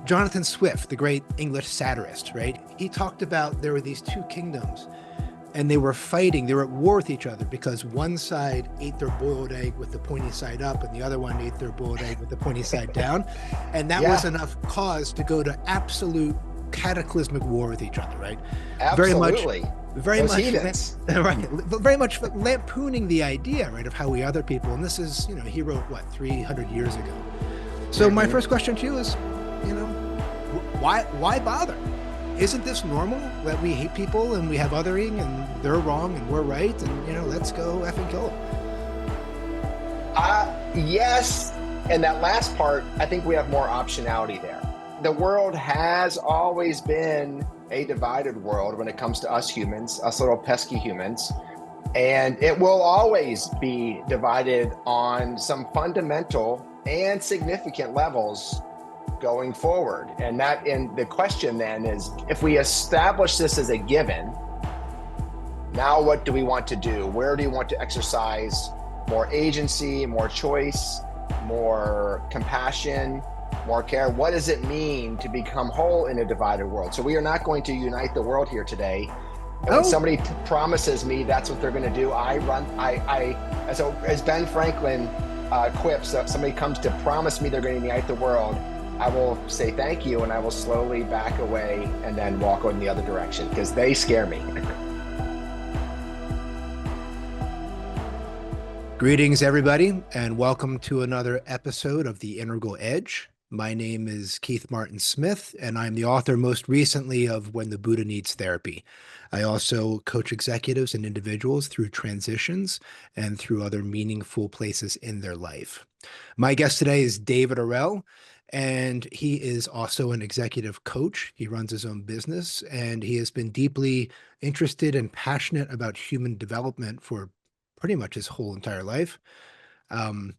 Jonathan Swift, the great English satirist, right? He talked about there were these two kingdoms and they were fighting, they were at war with each other because one side ate their boiled egg with the pointy side up and the other one ate their boiled egg with the pointy side down. And that was Yeah, enough cause to go to absolute cataclysmic war with each other, right? Very much, absolutely. very Those much, heathens. right, very much lampooning the idea, right, of how we other people. And this is, he wrote what, 300 years ago. So my Hmm. first question to you is, why bother? Isn't this normal that we hate people and we have othering and they're wrong and we're right and let's go effing kill them? Yes, and that last part, I think we have more optionality there. The world has always been a divided world when it comes to us humans, us little pesky humans, and it will always be divided on some fundamental and significant levels going forward. And the question then is, if we establish this as a given, now what do we want to do? Where do you want to exercise more agency, more choice, more compassion, more care? What does it mean to become whole in a divided world? So we are not going to unite the world here today. And when Oh, somebody promises me that's what they're going to do, so as Ben Franklin quips, somebody comes to promise me they're going to unite the world, I will say thank you and I will slowly back away and then walk in the other direction because they scare me. greetings, everybody, and welcome to another episode of The Integral Edge. My name is Keith Martin Smith, and I'm the author most recently of When the Buddha Needs Therapy. I also coach executives and individuals through transitions and through other meaningful places in their life. My guest today is David Arrell, and he is also an executive coach. He runs his own business, and he has been deeply interested and passionate about human development for pretty much his whole entire life. Um,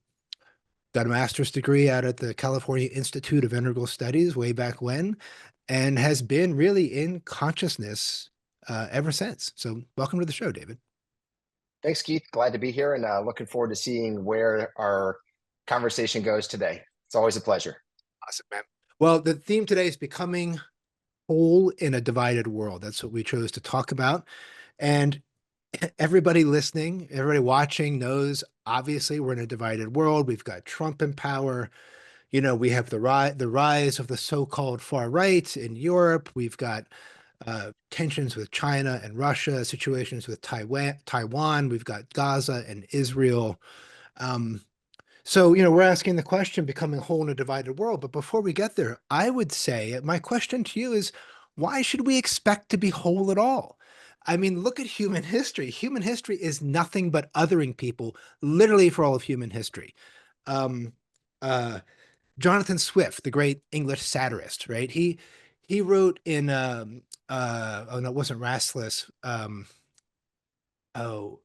got a master's degree out at the California Institute of Integral Studies way back when, and has been really in consciousness ever since. So welcome to the show, David. Thanks, Keith. Glad to be here and looking forward to seeing where our conversation goes today. It's always a pleasure. Awesome, man. Well, the theme today is becoming whole in a divided world. That's what we chose to talk about. And everybody listening, everybody watching knows, obviously, we're in a divided world. We've got Trump in power. We have the rise of the so-called far right in Europe. We've got tensions with China and Russia, situations with Taiwan. We've got Gaza and Israel. Um, so, we're asking the question, becoming whole in a divided world. But before we get there, I would say my question to you is, why should we expect to be whole at all? I mean, look at human history. Human history is nothing but othering people, literally for all of human history. Um, uh, Jonathan Swift, the great English satirist, right? He wrote in oh no, it wasn't Rastless. Oh,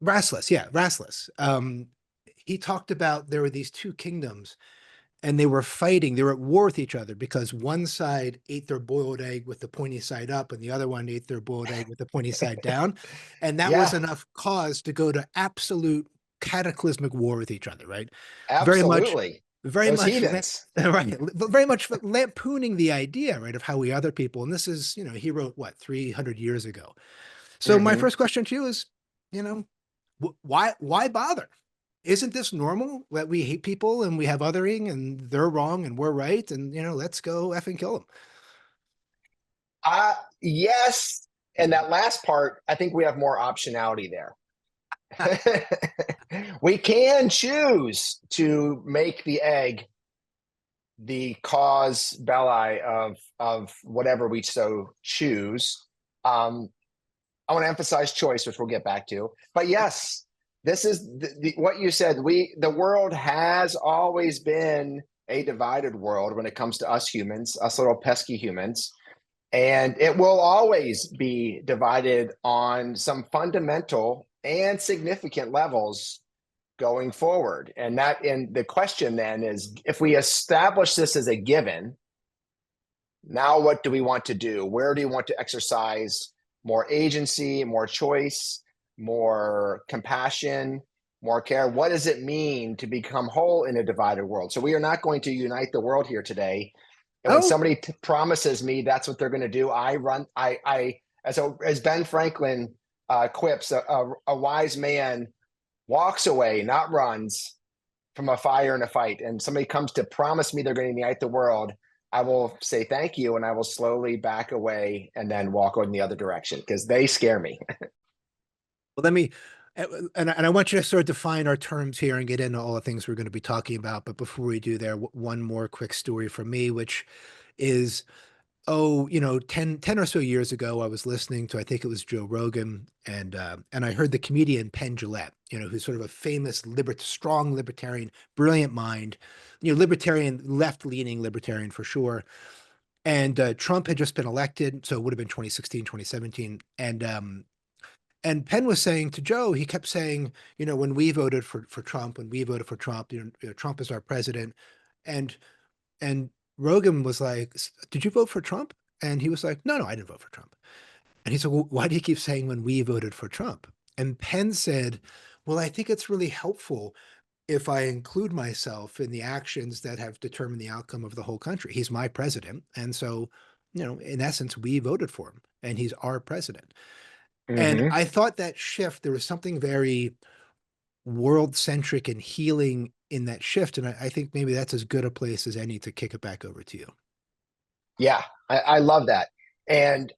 Rastless, yeah, Rastless. He talked about there were these two kingdoms and they were fighting, they were at war with each other because one side ate their boiled egg with the pointy side up and the other one ate their boiled egg with the pointy side down. And that was Yeah, enough cause to go to absolute cataclysmic war with each other, right? Very much, absolutely. very Those much, heathens. right, very much lampooning the idea, right, of how we other people. And this is, he wrote what, 300 years ago. So my Hmm. first question to you is, you know, why bother? Isn't this normal that we hate people and we have othering and they're wrong and we're right and let's go effing kill Yes, and that last part, I think we have more optionality there. them? We can choose to make the egg the cause belli of whatever we so choose. Um, I want to emphasize choice, which we'll get back to. But yes, this is what you said. The world has always been a divided world when it comes to us humans, us little pesky humans, and it will always be divided on some fundamental and significant levels going forward. And the question then is, if we establish this as a given, now what do we want to do? Where do you want to exercise more agency, more choice, more compassion, more care? What does it mean to become whole in a divided world? So we are not going to unite the world here today. And when Oh, somebody promises me that's what they're going to do, I run. As Ben Franklin quips, a wise man walks away, not runs from a fire and a fight. And somebody comes to promise me they're going to unite the world, I will say thank you, and I will slowly back away and then walk in the other direction because they scare me. well, let me, and I want you to sort of define our terms here and get into all the things we're going to be talking about. But before we do there, one more quick story from me, which is, oh, 10 or so years ago, I was listening to, I think it was Joe Rogan, and I heard the comedian Penn Jillette, who's sort of a famous strong libertarian, brilliant mind, libertarian, left-leaning libertarian for sure. And Trump had just been elected, so it would have been 2016, 2017. And Penn was saying to Joe, he kept saying, when we voted for Trump, when we voted for Trump, Trump is our president. And and Rogan was like, "Did you vote for Trump?" And he was like, "No, no, I didn't vote for Trump." And he said, "Well, why do you keep saying when we voted for Trump?" And Penn said, "Well, I think it's really helpful if I include myself in the actions that have determined the outcome of the whole country. He's my president. And so, in essence, we voted for him and he's our president." And Mm-hmm. I thought that shift, there was something very world centric and healing in that shift. And I think maybe that's as good a place as any to kick it back over to you. Yeah, I love that. And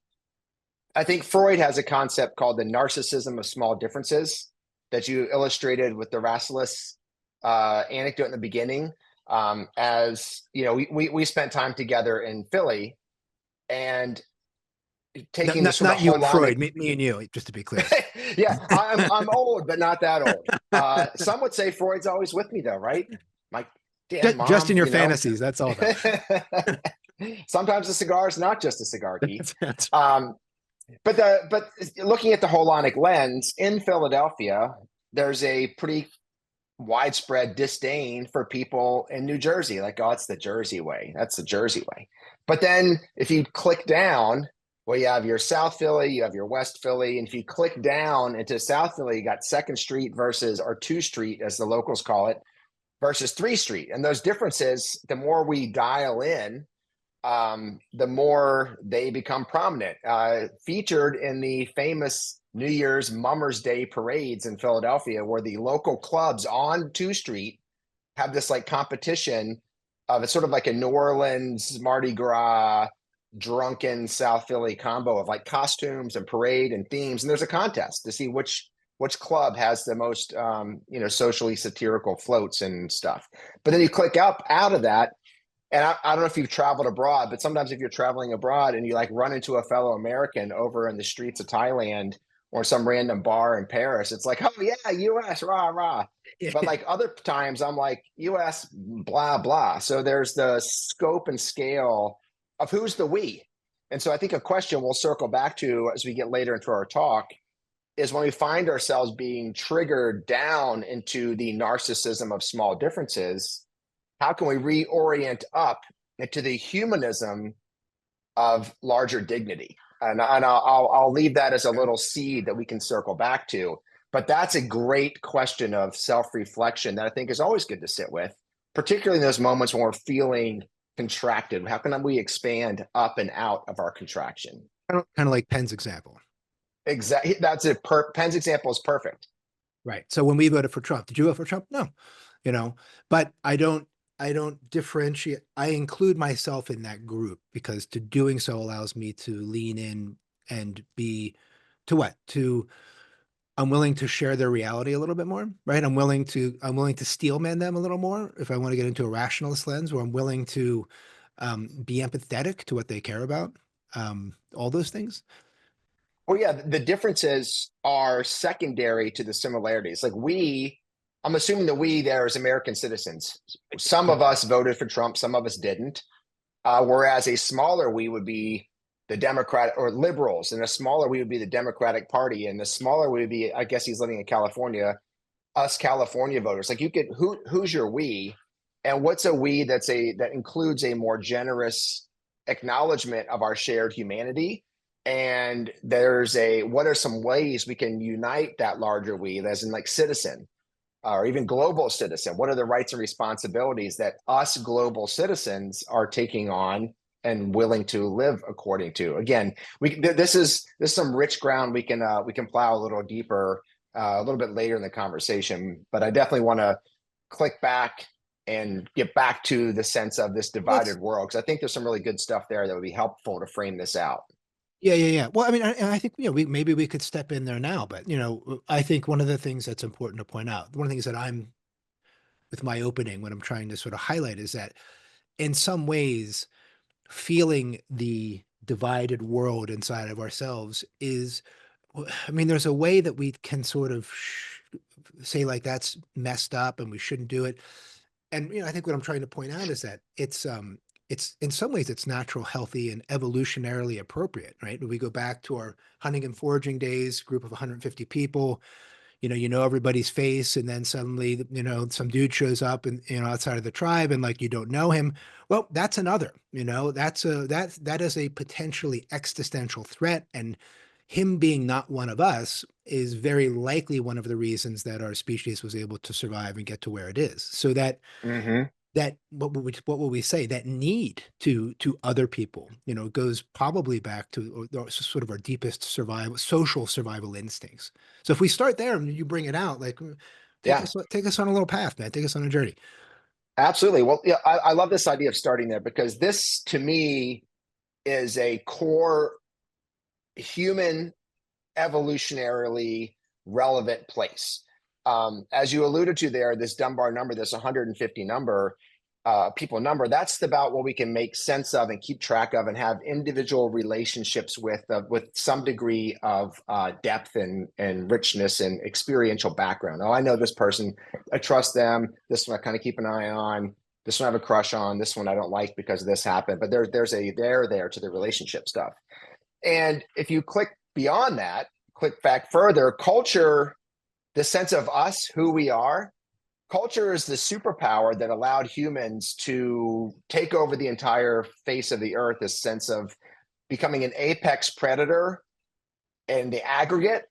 I think Freud has a concept called the narcissism of small differences that you illustrated with the Rasselas anecdote in the beginning. As you know, we spent time together in Philly, and Not, taking the not, sort of not you and holonic. Freud, me and you, just to be clear. Yeah, I'm old, but not that old. Some would say Freud's always with me, though, right? My damn Just in mom, your you know. fantasies, that's all though. Sometimes a cigar is not just a cigar, Keith. That's Um, but looking at the holonic lens in Philadelphia, there's a pretty widespread disdain for people in New Jersey. Like, oh, it's the Jersey way. That's the Jersey way. But then if you click down, well, you have your South Philly, you have your West Philly, and if you click down into South Philly, you got Second Street versus or 2 Street, as the locals call it, versus 3 Street. And those differences, the more we dial in, the more they become prominent. Featured in the famous New Year's Mummers Day parades in Philadelphia, where the local clubs on 2 Street have this like competition of it's sort of like a New Orleans Mardi Gras drunken South Philly combo of like costumes and parade and themes. And there's a contest to see which club has the most socially satirical floats and stuff. But then you click up out of that, and I don't know if you've traveled abroad, but sometimes if you're traveling abroad and you like run into a fellow American over in the streets of Thailand or some random bar in Paris, it's like, oh yeah, US, rah, rah. But it. like other times I'm like, US, blah, blah. So there's the scope and scale of who's the we. And so I think a question we'll circle back to as we get later into our talk is when we find ourselves being triggered down into the narcissism of small differences, how can we reorient up into the humanism of larger dignity? And I'll leave that as a little seed that we can circle back to. But that's a great question of self-reflection that I think is always good to sit with, particularly in those moments when we're feeling contracted. How can we expand up and out of our contraction? Kind of like Penn's example. Exactly. That's it. Penn's example is perfect. Right. So when we voted for Trump, did you vote for Trump? No, but I don't differentiate. I include myself in that group because to doing so allows me to lean in and be to what? I'm willing to share their reality a little bit more, right? I'm willing to steel man them a little more if I want to get into a rationalist lens, or I'm willing to be empathetic to what they care about. All those things. Well, yeah, the differences are secondary to the similarities. I'm assuming the we there is American citizens. Some of us voted for Trump, some of us didn't. Whereas a smaller we would be the Democrat or liberals, and a smaller we would be the Democratic Party, and the smaller we would be, I guess he's living in California, us California voters. Like you could, who's your we, and what's a we that includes a more generous acknowledgement of our shared humanity. And what are some ways we can unite that larger we, as in like citizen or even global citizen? What are the rights and responsibilities that us global citizens are taking on and willing to live according to. Again, this is some rich ground we can plow a little deeper a little bit later in the conversation, but I definitely want to click back and get back to the sense of this Let's divided world, because I think there's some really good stuff there that would be helpful to frame this out. Yeah, yeah, yeah. Well, I mean, I think, we maybe we could step in there now, but I think one of the things that's important to point out, one of the things that I'm with my opening, what I'm trying to sort of highlight is that in some ways, feeling the divided world inside of ourselves is, I mean, there's a way that we can sort of say like that's messed up and we shouldn't do it. And I think what I'm trying to point out is that it's in some ways it's natural, healthy, and evolutionarily appropriate, right? When we go back to our hunting and foraging days, group of 150 people, everybody's face, and then suddenly, some dude shows up and outside of the tribe, and like you don't know him. Well, that's another, that is a potentially existential threat, and him being not one of us is very likely one of the reasons that our species was able to survive and get to where it is. So Mm-hmm. that what would we say, that need to other people, goes probably back to sort of our deepest social survival instincts. So if we start there and you bring it out, like, take Yeah, us on a little path, man. Take us on a journey. absolutely. Well, yeah, I love this idea of starting there, because this to me is a core human evolutionarily relevant place. As you alluded to there, this Dunbar number, this 150 number, people number, that's about what we can make sense of and keep track of and have individual relationships with some degree of depth and richness and experiential background. Oh, I know this person, I trust them. This one I kind of keep an eye on. This one I have a crush on. This one I don't like because this happened. But there's a there to the relationship stuff. And if you click beyond that, click back further, culture, the sense of us, who we are, culture is the superpower that allowed humans to take over the entire face of the earth, this sense of becoming an apex predator in the aggregate,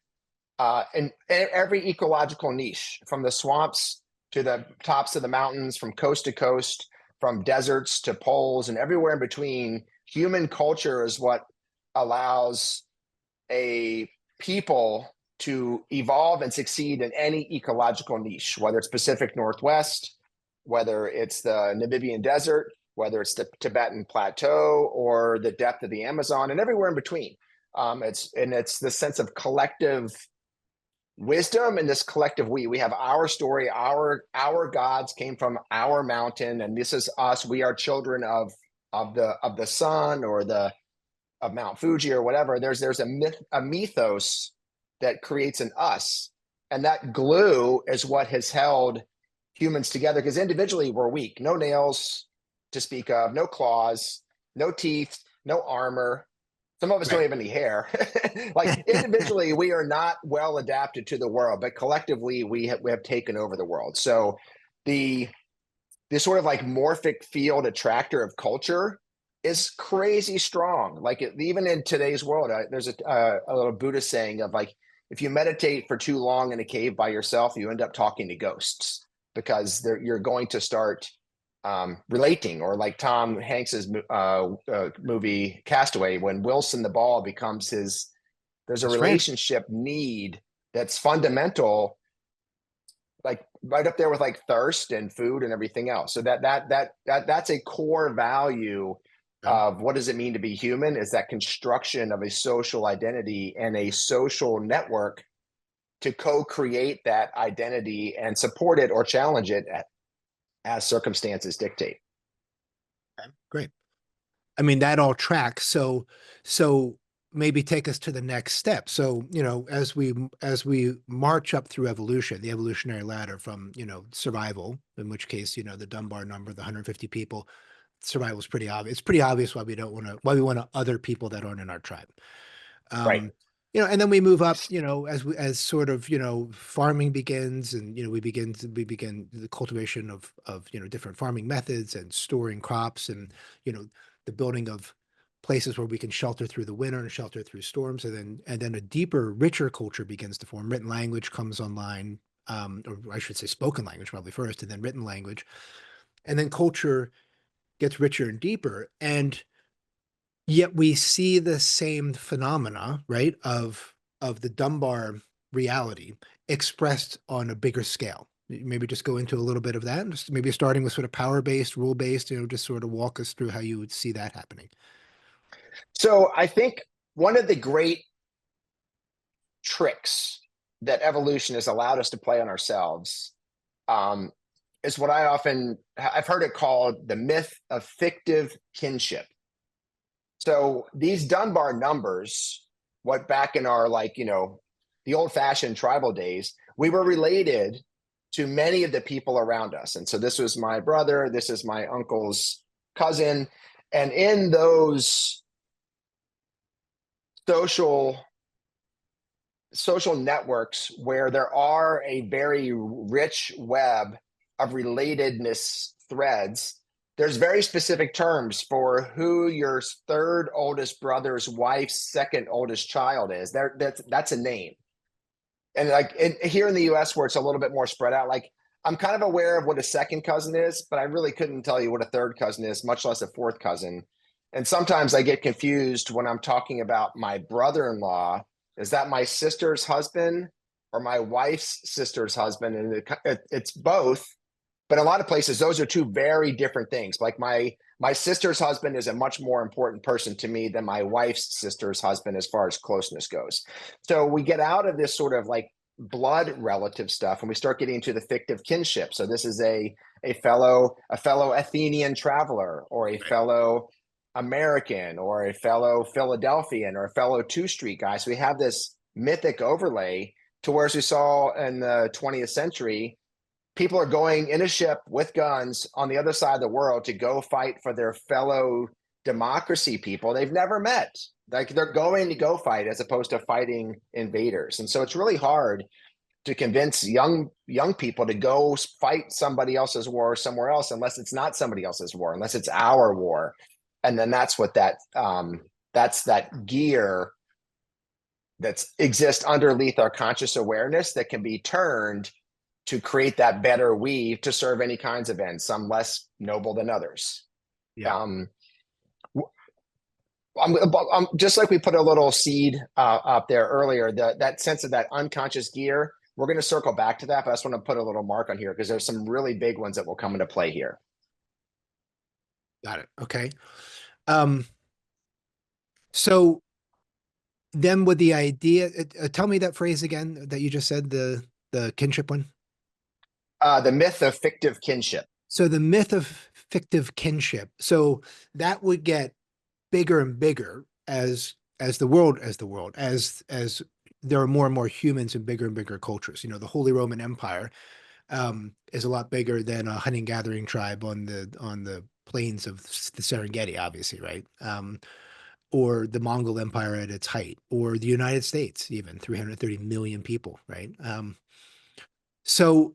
in every ecological niche, from the swamps to the tops of the mountains, from coast to coast, from deserts to poles, and everywhere in between. Human culture is what allows a people to evolve and succeed in any ecological niche, whether it's Pacific Northwest, whether it's the Namibian desert, whether it's the Tibetan plateau or the depth of the Amazon, and everywhere in between. It's the sense of collective wisdom and this collective we. We have our story, our gods came from our mountain, and this is us. We are children of the sun, or the of Mount Fuji, or whatever. There's a mythos that creates an us, and that glue is what has held humans together, because individually we're weak. No nails to speak of, no claws, no teeth, no armor. Some of us don't Right. have any hair. Like, individually we are not well adapted to the world, but collectively we have taken over the world. So the this sort of like morphic field attractor of culture is crazy strong. Like, even in today's world, there's a little Buddhist saying of like, if you meditate for too long in a cave by yourself, you end up talking to ghosts, because you're going to start relating. Or like Tom Hanks's movie Castaway, when Wilson the ball becomes there's a His friend. relationship need that's fundamental, like right up there with like thirst and food and everything else. So that's a core value Yeah. of what does it mean to be human, is that construction of a social identity and a social network to co-create that identity and support it or challenge it as circumstances dictate. Okay, great. I mean, that all tracks. So maybe take us to the next step. So, as we march up through evolution, the evolutionary ladder from, survival, in which case, the Dunbar number, the 150 people, survival is pretty obvious. It's pretty obvious why we want other people that aren't in our tribe. Right. And then we move up, as sort of, farming begins, and, we begin the cultivation of, different farming methods and storing crops, and, the building of places where we can shelter through the winter and shelter through storms. And then a deeper, richer culture begins to form. Written language comes online, or I should say spoken language probably first, and then written language. And then culture gets richer and deeper. And Yet we see the same phenomena, right, of the Dunbar reality expressed on a bigger scale. Maybe just go into a little bit of that, just maybe starting with sort of power-based, rule-based, just sort of walk us through how you would see that happening. So I think one of the great tricks that evolution has allowed us to play on ourselves um, is what I've heard it called the myth of fictive kinship. So these Dunbar numbers, what back in our the old-fashioned tribal days, we were related to many of the people around us. And so this was my brother, this is my uncle's cousin. And in those social social networks where there are a very rich web of relatedness threads, there's very specific terms for who your third oldest brother's wife's second oldest child is. That's a name. And here in the US where it's a little bit more spread out, like I'm kind of aware of what a second cousin is, but I really couldn't tell you what a third cousin is, much less a fourth cousin. And sometimes I get confused when I'm talking about my brother-in-law. Is that my sister's husband or my wife's sister's husband? And it's both. But in a lot of places, those are two very different things. Like my sister's husband is a much more important person to me than my wife's sister's husband as far as closeness goes. So we get out of this sort of like blood relative stuff and we start getting into the fictive kinship. So this is a fellow Athenian traveler or a fellow American or a fellow Philadelphian or a fellow 2 Street guy. So we have this mythic overlay to where, as we saw in the 20th century, people are going in a ship with guns on the other side of the world to go fight for their fellow democracy people they've never met. Like they're going to go fight as opposed to fighting invaders. And so it's really hard to convince young people to go fight somebody else's war somewhere else unless it's not somebody else's war, unless it's our war. And then that's what that's that gear that exists underneath our conscious awareness that can be turned to create that better weave to serve any kinds of ends, some less noble than others. Yeah. I'm just like we put a little seed up there earlier, that sense of that unconscious gear. We're going to circle back to that, but I just want to put a little mark on here because there's some really big ones that will come into play here. Got it. Okay. So then with the idea, tell me that phrase again that you just said, the kinship one. The myth of fictive kinship. So the myth of fictive kinship. So that would get bigger and bigger as the world as there are more and more humans and bigger cultures. The Holy Roman Empire is a lot bigger than a hunting gathering tribe on the plains of the Serengeti, obviously, right? Or the Mongol Empire at its height, or the United States, even 330 million people, right? So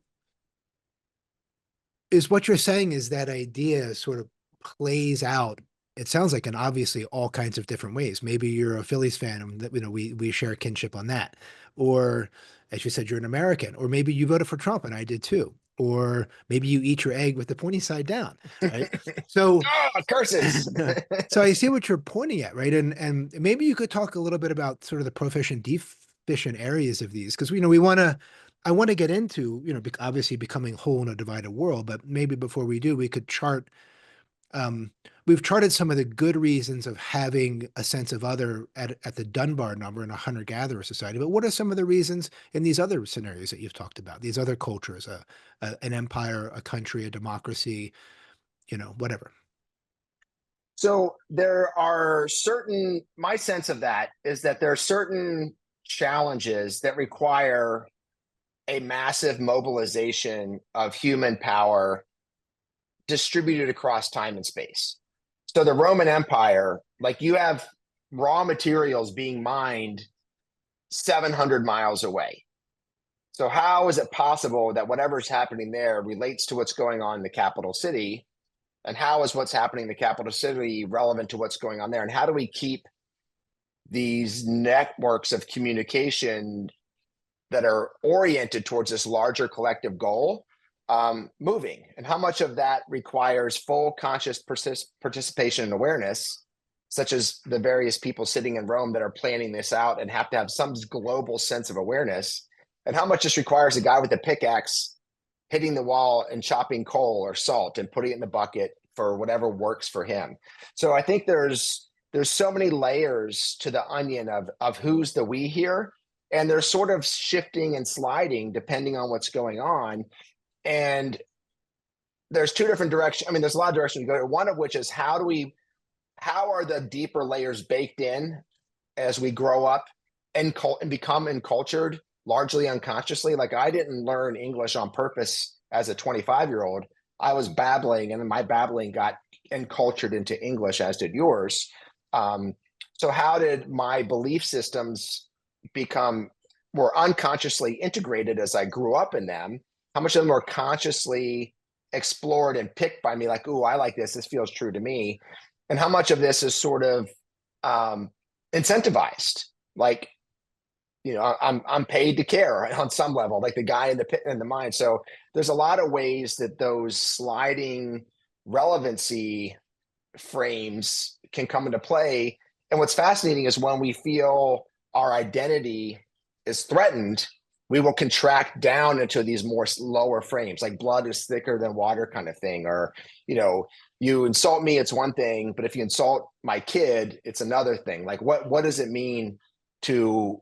is what you're saying is that idea sort of plays out. It sounds like in obviously all kinds of different ways. Maybe you're a Phillies fan and that we share kinship on that. Or as you said, you're an American, or maybe you voted for Trump and I did too. Or maybe you eat your egg with the pointy side down, right? So curses. so I see what you're pointing at, right? And maybe you could talk a little bit about sort of the proficient deficient areas of these, because I want to get into, obviously becoming whole in a divided world, but maybe before we do, we could chart. We've charted some of the good reasons of having a sense of other at the Dunbar number in a hunter-gatherer society. But what are some of the reasons in these other scenarios that you've talked about? These other cultures, an empire, a country, a democracy, whatever. So there are my sense of that is that there are certain challenges that require a massive mobilization of human power distributed across time and space. So the Roman Empire, like you have raw materials being mined 700 miles away. So how is it possible that whatever's happening there relates to what's going on in the capital city? And how is what's happening in the capital city relevant to what's going on there? And how do we keep these networks of communication that are oriented towards this larger collective goal moving? And how much of that requires full conscious participation and awareness? such as the various people sitting in Rome that are planning this out and have to have some global sense of awareness, and how much this requires a guy with a pickaxe hitting the wall and chopping coal or salt and putting it in the bucket for whatever works for him. So I think there's so many layers to the onion of who's the we here, and they're sort of shifting and sliding depending on what's going on. And there's two different directions. I mean, there's a lot of directions to go to. One of which is how are the deeper layers baked in as we grow up and become encultured largely unconsciously. Like, I didn't learn English on purpose as a 25-year-old. I was babbling, and my babbling got encultured into English, as did yours. So how did my belief systems become more unconsciously integrated as I grew up in them? How much of them were consciously explored and picked by me, like, ooh, I like this feels true to me? And how much of this is sort of incentivized? Like, I'm paid to care on some level, like the guy in the pit in the mind. So there's a lot of ways that those sliding relevancy frames can come into play. And what's fascinating is when we feel our identity is threatened, we will contract down into these more lower frames, like blood is thicker than water kind of thing. Or, you insult me, it's one thing, but if you insult my kid, it's another thing. Like, what does it mean to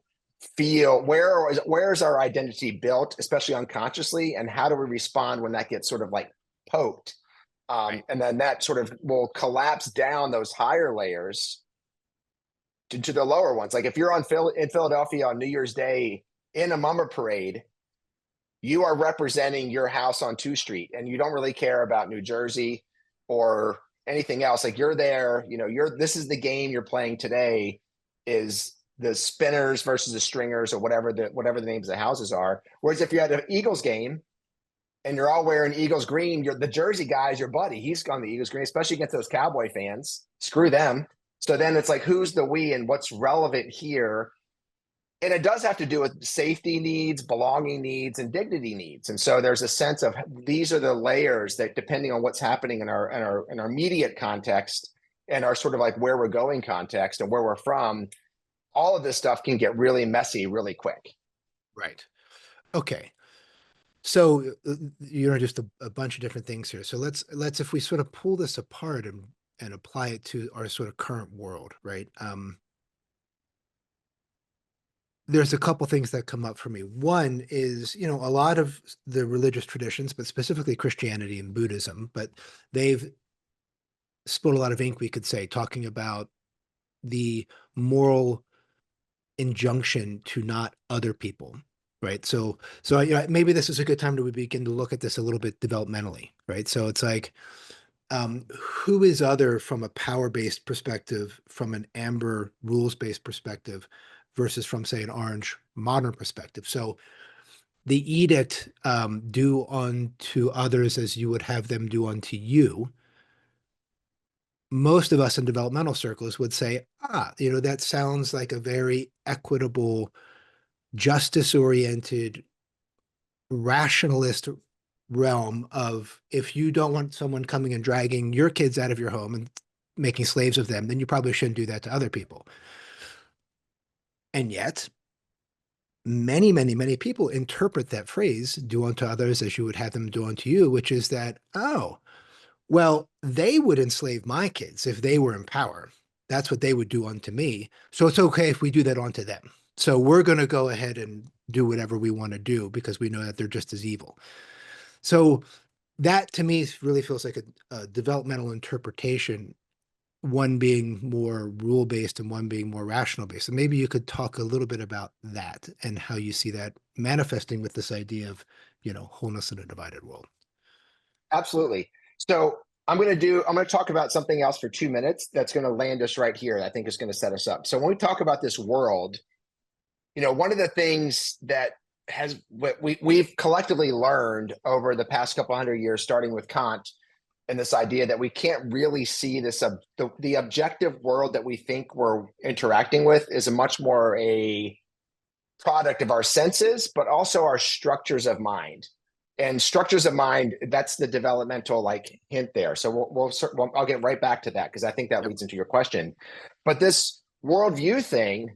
feel, where's our identity built, especially unconsciously, and how do we respond when that gets sort of like poked? And then that sort of will collapse down those higher layers to the lower ones. Like, if you're in Philadelphia on New Year's Day in a mummer parade, you are representing your house on 2 Street, and you don't really care about New Jersey or anything else. Like, you're there, this is the game you're playing today, is the Spinners versus the Stringers, or whatever the names of the houses are. Whereas if you had an Eagles game and you're all wearing Eagles green, the Jersey guy's your buddy. He's on the Eagles green, especially against those Cowboy fans. Screw them. So then it's like, who's the we and what's relevant here? And it does have to do with safety needs, belonging needs, and dignity needs. And so there's a sense of, these are the layers that, depending on what's happening in our immediate context and our sort of like where we're going context and where we're from, all of this stuff can get really messy really quick. Right. Okay. So just a bunch of different things here. So let's if we sort of pull this apart and apply it to our sort of current world, right? There's a couple things that come up for me. One is, a lot of the religious traditions, but specifically Christianity and Buddhism, but they've spilled a lot of ink, we could say, talking about the moral injunction to not other people, right? So maybe this is a good time to begin to look at this a little bit developmentally, right? So it's like, who is other from a power-based perspective, from an amber rules-based perspective, versus from, say, an orange modern perspective. So the edict, do unto others as you would have them do unto you. Most of us in developmental circles would say, that sounds like a very equitable, justice-oriented, rationalist realm of, if you don't want someone coming and dragging your kids out of your home and making slaves of them, then you probably shouldn't do that to other people. And yet, many, many, many people interpret that phrase, do unto others as you would have them do unto you, which is that, oh, well, they would enslave my kids if they were in power. That's what they would do unto me. So it's okay if we do that unto them. So we're going to go ahead and do whatever we want to do because we know that they're just as evil. So that, to me, really feels like a developmental interpretation, one being more rule-based and one being more rational-based. And maybe you could talk a little bit about that and how you see that manifesting with this idea of, wholeness in a divided world. Absolutely. So I'm going to talk about something else for 2 minutes that's going to land us right here. I think is going to set us up. So when we talk about this world, one of the things that we've collectively learned over the past couple hundred years, starting with Kant, and this idea that we can't really see this, the objective world that we think we're interacting with is a much more a product of our senses, but also our structures of mind. And structures of mind, that's the developmental like hint there. So I'll get right back to that because I think that Yep. leads into your question. But this worldview thing,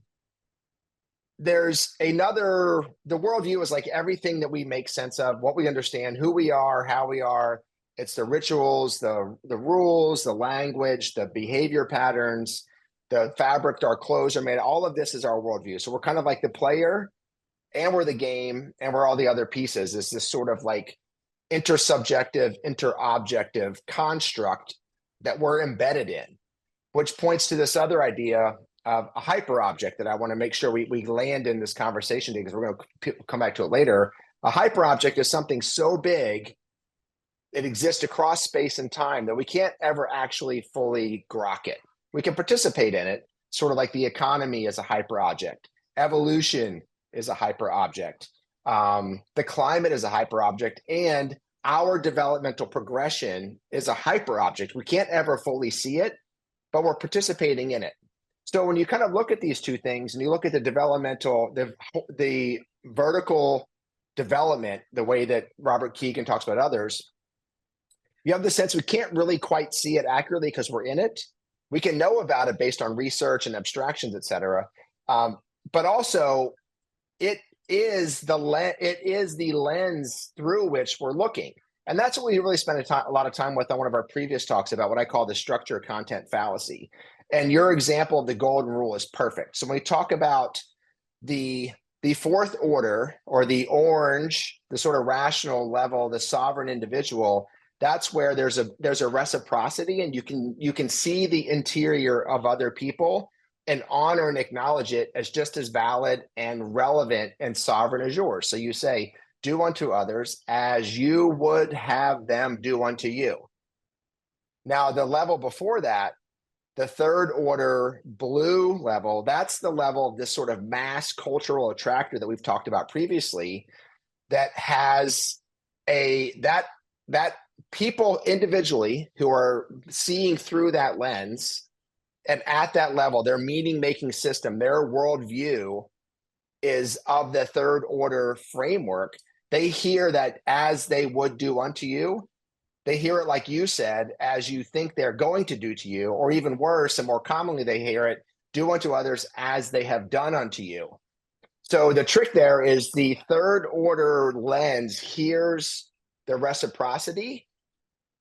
there's another, the worldview is like everything that we make sense of, what we understand, who we are, how we are. It's the rituals, the rules, the language, the behavior patterns, the fabric our clothes are made. All of this is our worldview. So we're kind of like the player and we're the game and we're all the other pieces. It's this sort of like intersubjective, interobjective construct that we're embedded in, which points to this other idea of a hyperobject that I want to make sure we land in this conversation because we're going to come back to it later. A hyperobject is something so big, it exists across space and time that we can't ever actually fully grok it. We can participate in it, sort of like the economy is a hyperobject. Evolution is a hyperobject. The climate is a hyperobject, and our developmental progression is a hyperobject. We can't ever fully see it, but we're participating in it. So when you kind of look at these two things and you look at the developmental, the vertical development, the way that Robert Keegan talks about others, you have the sense we can't really quite see it accurately because we're in it. We can know about it based on research and abstractions, et cetera. But also, it is the lens through which we're looking. And that's what we really spent a lot of time with on one of our previous talks about what I call the structure content fallacy. And your example of the golden rule is perfect. So when we talk about the fourth order or the orange, the sort of rational level, the sovereign individual, that's where there's a reciprocity, and you can see the interior of other people and honor and acknowledge it as just as valid and relevant and sovereign as yours. So you say, do unto others as you would have them do unto you. Now, the level before that, the third order blue level, that's the level of this sort of mass cultural attractor that we've talked about previously, that has that people individually who are seeing through that lens, and at that level, their meaning making system, their worldview is of the third order framework. They hear that as they would do unto you. They hear it, like you said, as you think they're going to do to you, or even worse, and more commonly, they hear it, do unto others as they have done unto you. So the trick there is the third order lens hears the reciprocity,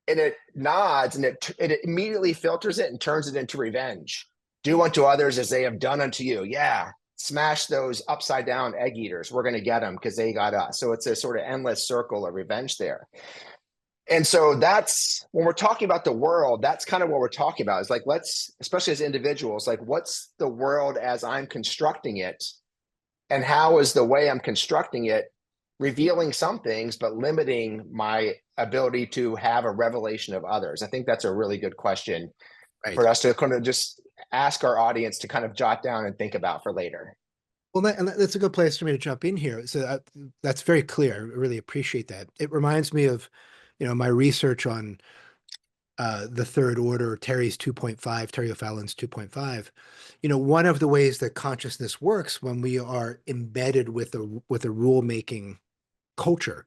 and it nods, and it immediately filters it and turns it into revenge. Do unto others as they have done unto you. Yeah, smash those upside down egg eaters. We're going to get them because they got us. So it's a sort of endless circle of revenge there. And so that's when we're talking about the world, that's kind of what we're talking about. It's like, let's, especially as individuals, like, what's the world as I'm constructing it? And how is the way I'm constructing it revealing some things, but limiting my ability to have a revelation of others? I think that's a really good question Right. for us to kind of just ask our audience to kind of jot down and think about for later. Well, that's a good place for me to jump in here. So that's very clear. I really appreciate that. It reminds me of, my research on the third order, Terry's 2.5, Terry O'Fallon's 2.5. One of the ways that consciousness works when we are embedded with a rule making culture,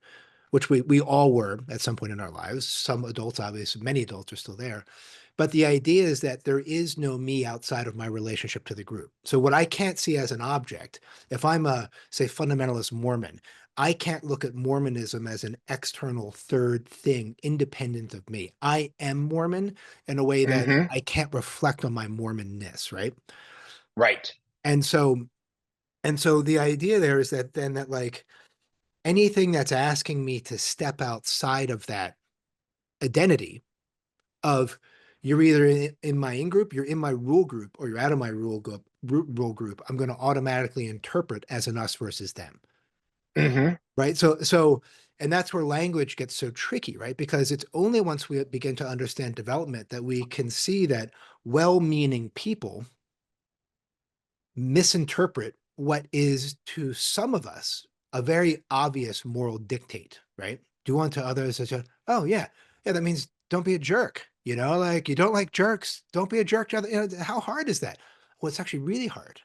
which we all were at some point in our lives. Some adults, obviously, many adults are still there. But the idea is that there is no me outside of my relationship to the group. So what I can't see as an object, if I'm a, say, fundamentalist Mormon, I can't look at Mormonism as an external third thing independent of me. I am Mormon in a way that Mm-hmm. I can't reflect on my Mormonness, right? Right. And so the idea there is that then that like anything that's asking me to step outside of that identity of you're either in my in group, you're in my rule group, or you're out of my rule group, I'm going to automatically interpret as an us versus them. Mm-hmm. Right. And that's where language gets so tricky, right? Because it's only once we begin to understand development that we can see that well-meaning people misinterpret what is to some of us a very obvious moral dictate, right? Do unto others as oh yeah, that means don't be a jerk. Like you don't like jerks, don't be a jerk. How hard is that? Well, it's actually really hard.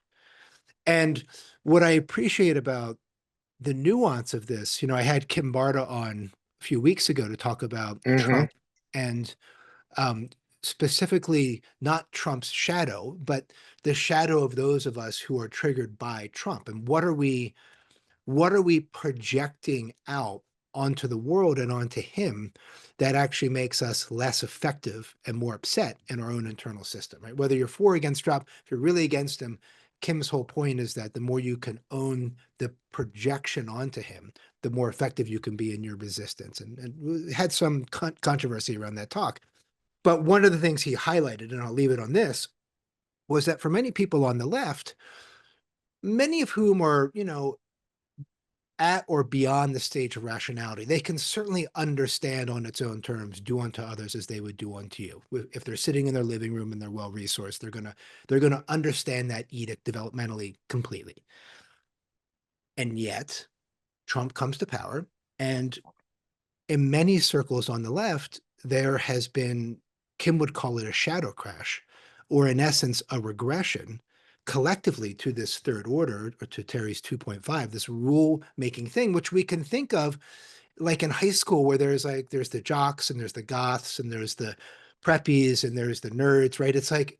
And what I appreciate about the nuance of this, I had Kim Barta on few weeks ago to talk about Hmm. Trump and um, specifically not Trump's shadow, but the shadow of those of us who are triggered by Trump. And what are we projecting out onto the world and onto him that actually makes us less effective and more upset in our own internal system, right? Whether you're for or against Trump, if you're really against him, Kim's whole point is that the more you can own the projection onto him, the more effective you can be in your resistance. And we had some controversy around that talk. But one of the things he highlighted, and I'll leave it on this, was that for many people on the left, many of whom are, at or beyond the stage of rationality, they can certainly understand on its own terms, do unto others as they would do unto you. If they're sitting in their living room and they're well resourced, they're gonna understand that edict developmentally completely. And yet, Trump comes to power, and in many circles on the left, there has been, Kim would call it a shadow crash, or in essence, a regression collectively to this third order, or to Terry's 2.5, this rule making thing, which we can think of like in high school, where there's the jocks and there's the goths and there's the preppies and there's the nerds, right? It's like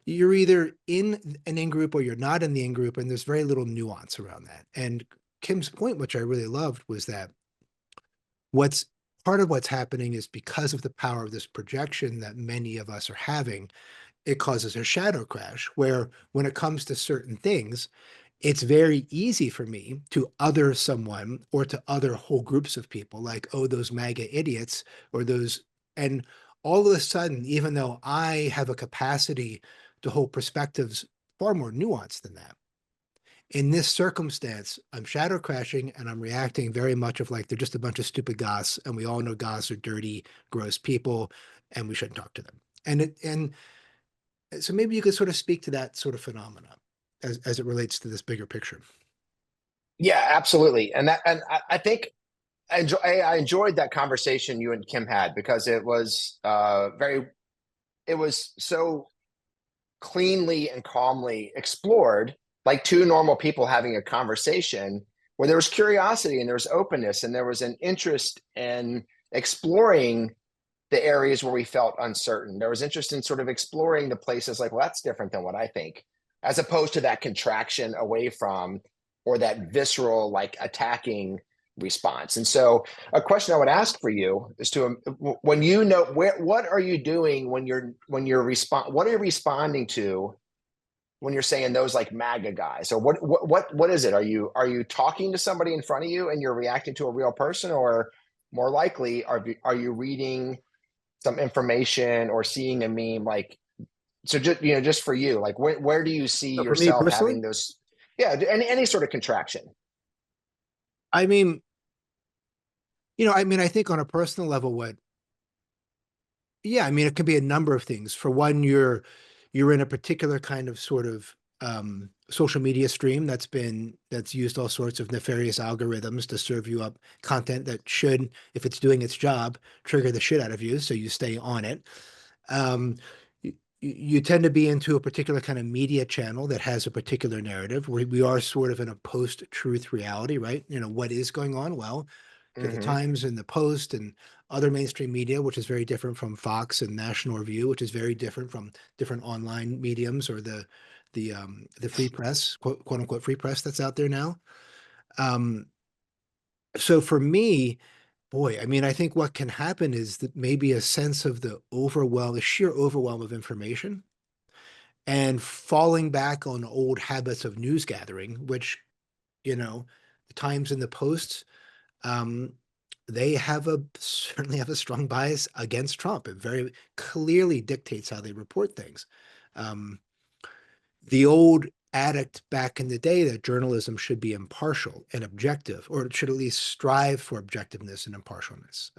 you're either in an in group or you're not in the in group, and there's very little nuance around that. And Kim's point, which I really loved, was that what's part of what's happening is because of the power of this projection that many of us are having, it causes a shadow crash where when it comes to certain things, it's very easy for me to other someone or to other whole groups of people, like, oh, those MAGA idiots or those. And all of a sudden, even though I have a capacity to hold perspectives far more nuanced than that, in this circumstance, I'm shadow crashing and I'm reacting very much of like they're just a bunch of stupid goths, and we all know goths are dirty, gross people, and we shouldn't talk to them. And so maybe you could sort of speak to that sort of phenomenon as it relates to this bigger picture. Yeah, absolutely. And I think I enjoyed that conversation you and Kim had because it was so cleanly and calmly explored, like two normal people having a conversation where there was curiosity and there was openness and there was an interest in exploring the areas where we felt uncertain. There was interest in sort of exploring the places like, well, that's different than what I think, as opposed to that contraction away from or that visceral, like attacking response. And so, a question I would ask for you is to when you know what are you doing what are you responding to when you're saying those like MAGA guys? Or what is it? Are you talking to somebody in front of you and you're reacting to a real person, or more likely are you reading some information or seeing a meme? Like, so just for you, like where do you see So for me yourself personally, having those? Yeah, any sort of contraction. I mean, I think on a personal level, yeah, I mean, it could be a number of things. For one, you're in a particular kind of sort of social media stream that's used all sorts of nefarious algorithms to serve you up content that should, if it's doing its job, trigger the shit out of you, so you stay on it. Um, you tend to be into a particular kind of media channel that has a particular narrative. We are sort of in a post-truth reality, right? What is going on? Well, you have the Hmm. Times and the Post and other mainstream media, which is very different from Fox and National Review, which is very different from different online mediums or the free press, quote unquote free press that's out there now. Um, so for me, boy, I mean, I think what can happen is that maybe a sense of the sheer overwhelm of information, and falling back on old habits of news gathering, which, the Times and the Post, um, they certainly have a strong bias against Trump. It very clearly dictates how they report things. Um, the old addict back in the day that journalism should be impartial and objective, or it should at least strive for objectiveness and impartialness.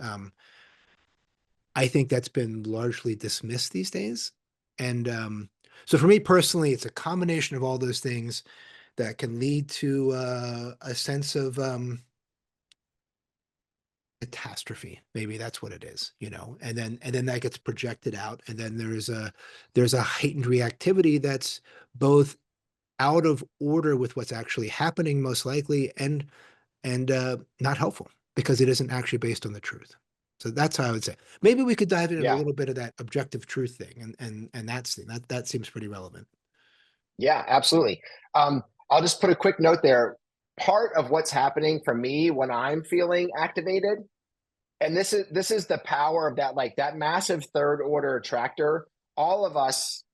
I think that's been largely dismissed these days. And so for me personally, it's a combination of all those things that can lead to a sense of catastrophe. Maybe that's what it is, and then that gets projected out, and then there's a heightened reactivity that's both out of order with what's actually happening, most likely, and not helpful. because it isn't actually based on the truth. So that's how I would say. Maybe we could dive into a Yeah. little bit of that objective truth thing, and that seems pretty relevant. Yeah, absolutely. I'll just put a quick note there. Part of what's happening for me when I'm feeling activated, and this is the power of that, like that massive third order attractor. All of us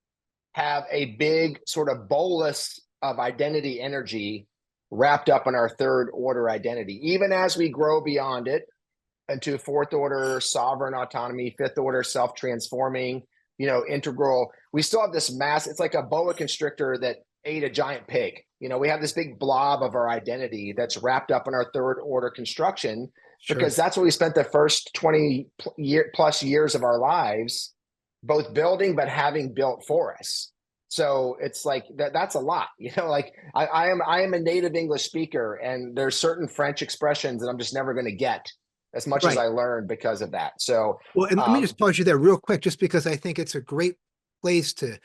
have a big sort of bolus of identity energy wrapped up in our third order identity. Even as we grow beyond it into fourth order sovereign autonomy, fifth order self-transforming, integral, we still have this mass. It's like a boa constrictor that ate a giant pig. We have this big blob of our identity that's wrapped up in our third order construction, Sure. because that's what we spent the first 20 plus years of our lives both building but having built for us. So it's like that's a lot. Like I am a native English speaker, and there's certain French expressions that I'm just never going to get as much as Right. I learned because of that. So Well, and let me just pause you there real quick, just because I think it's a great place to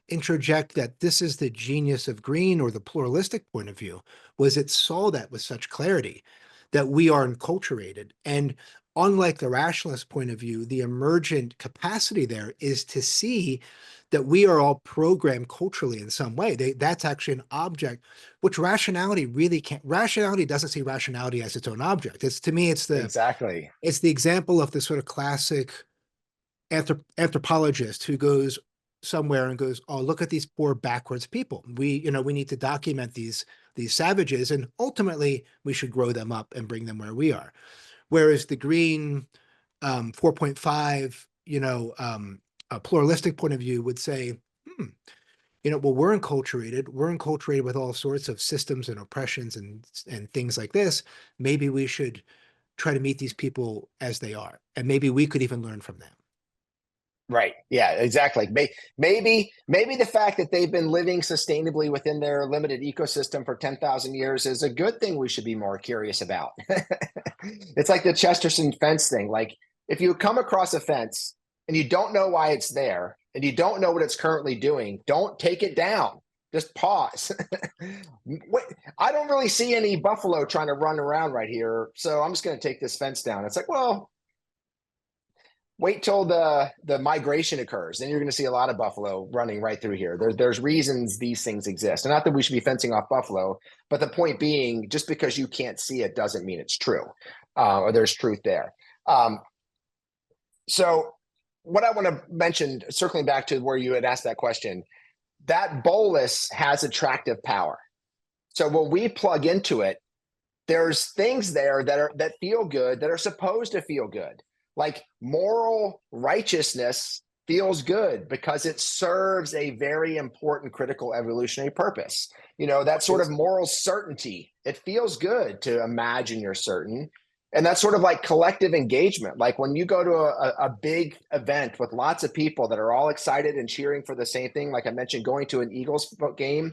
interject that this is the genius of Green, or the pluralistic point of view, was it saw that with such clarity that we are enculturated. And unlike the rationalist point of view, the emergent capacity there is to see that we are all programmed culturally in some way. That's actually an object, which rationality really can't. Rationality doesn't see rationality as its own object. It's, to me, exactly. it's the example of the sort of classic anthropologist who goes somewhere and goes, "Oh, look at these poor backwards people. We need to document these savages, and ultimately we should grow them up and bring them where we are." Whereas the Green 4.5, a pluralistic point of view would say, well, we're enculturated. We're enculturated with all sorts of systems and oppressions and things like this. Maybe we should try to meet these people as they are, and maybe we could even learn from them. Right. Yeah, exactly. Maybe the fact that they've been living sustainably within their limited ecosystem for 10,000 years is a good thing we should be more curious about. It's like the Chesterton fence thing. Like, if you come across a fence and you don't know why it's there and you don't know what it's currently doing, don't take it down. Just pause. I don't really see any buffalo trying to run around right here, so I'm just going to take this fence down. It's like, well, wait till the migration occurs. Then you're going to see a lot of buffalo running right through here. There's reasons these things exist. And not that we should be fencing off buffalo, but the point being, just because you can't see it doesn't mean it's true, or there's truth there. So what I want to mention, circling back to where you had asked that question, that bolus has attractive power. So when we plug into it, there's things there that feel good, that are supposed to feel good. Like moral righteousness feels good because it serves a very important critical evolutionary purpose. That sort of moral certainty, it feels good to imagine you're certain. And that's sort of like collective engagement. Like when you go to a big event with lots of people that are all excited and cheering for the same thing, like I mentioned, going to an Eagles game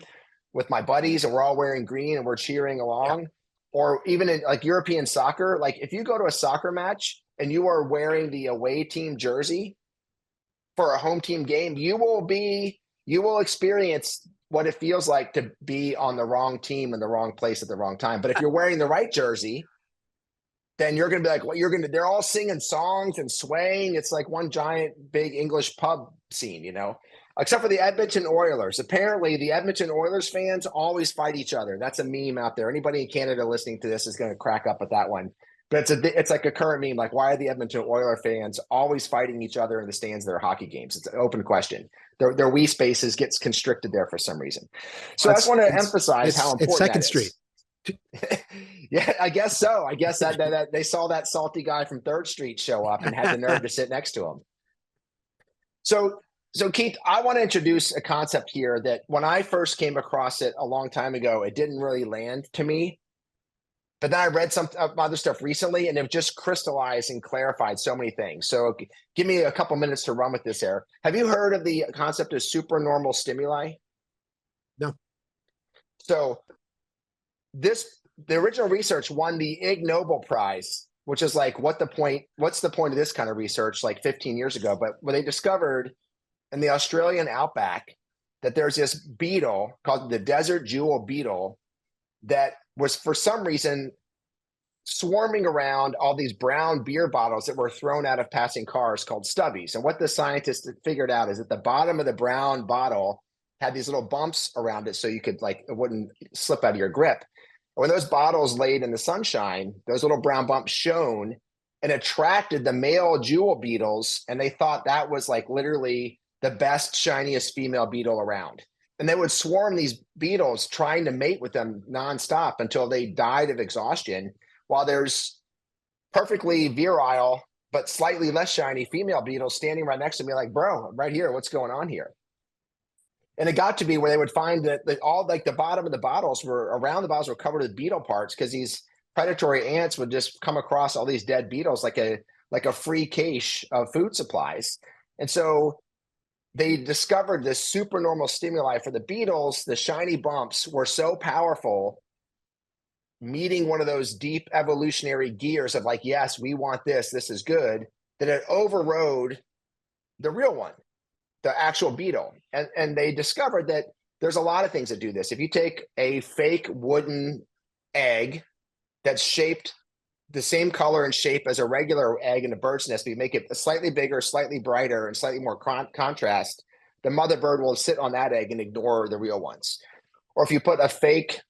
with my buddies and we're all wearing green and we're cheering Yeah. along. Or even in like European soccer, like if you go to a soccer match and you are wearing the away team jersey for a home team game, you will experience what it feels like to be on the wrong team in the wrong place at the wrong time. But if you're wearing the right jersey, then you're going to be like, they're all singing songs and swaying. It's like one giant big English pub scene, except for the Edmonton Oilers. Apparently the Edmonton Oilers fans always fight each other. That's a meme out there. Anybody in Canada listening to this is going to crack up at that one. But it's like a current meme. Like, why are the Edmonton Oilers fans always fighting each other in the stands of their hockey games? It's an open question. Their wee spaces gets constricted there for some reason. So I just want to emphasize how It's important Second that Street. is. Yeah, I guess so. I guess that they saw that salty guy from Third Street show up and had the nerve to sit next to him. So Keith, I want to introduce a concept here that when I first came across it a long time ago, it didn't really land to me. But then I read some other stuff recently, and it just crystallized and clarified so many things. So give me a couple minutes to run with this here. Have you heard of the concept of supernormal stimuli? No. So the original research won the Ig Nobel Prize, which is like, what's the point of this kind of research, like 15 years ago? But when they discovered in the Australian outback that there's this beetle called the desert jewel beetle that was, for some reason, swarming around all these brown beer bottles that were thrown out of passing cars called stubbies. And what the scientists figured out is that the bottom of the brown bottle had these little bumps around it so you could like it wouldn't slip out of your grip. When those bottles laid in the sunshine, those little brown bumps shone and attracted the male jewel beetles, and they thought that was like literally the best, shiniest female beetle around. And they would swarm these beetles trying to mate with them nonstop until they died of exhaustion, while there's perfectly virile but slightly less shiny female beetles standing right next to me like, bro, right here, what's going on here? And it got to be where they would find that all like the bottom of the bottles were around the bottles were covered with beetle parts because these predatory ants would just come across all these dead beetles like a free cache of food supplies. And so they discovered this supernormal stimuli for the beetles. The shiny bumps were so powerful, meeting one of those deep evolutionary gears of like, yes, we want this is good, that it overrode the real one, the actual beetle. And they discovered that there's a lot of things that do this. If you take a fake wooden egg that's shaped the same color and shape as a regular egg in a bird's nest, but you make it slightly bigger, slightly brighter, and slightly more contrast, the mother bird will sit on that egg and ignore the real ones. Or if you put a fake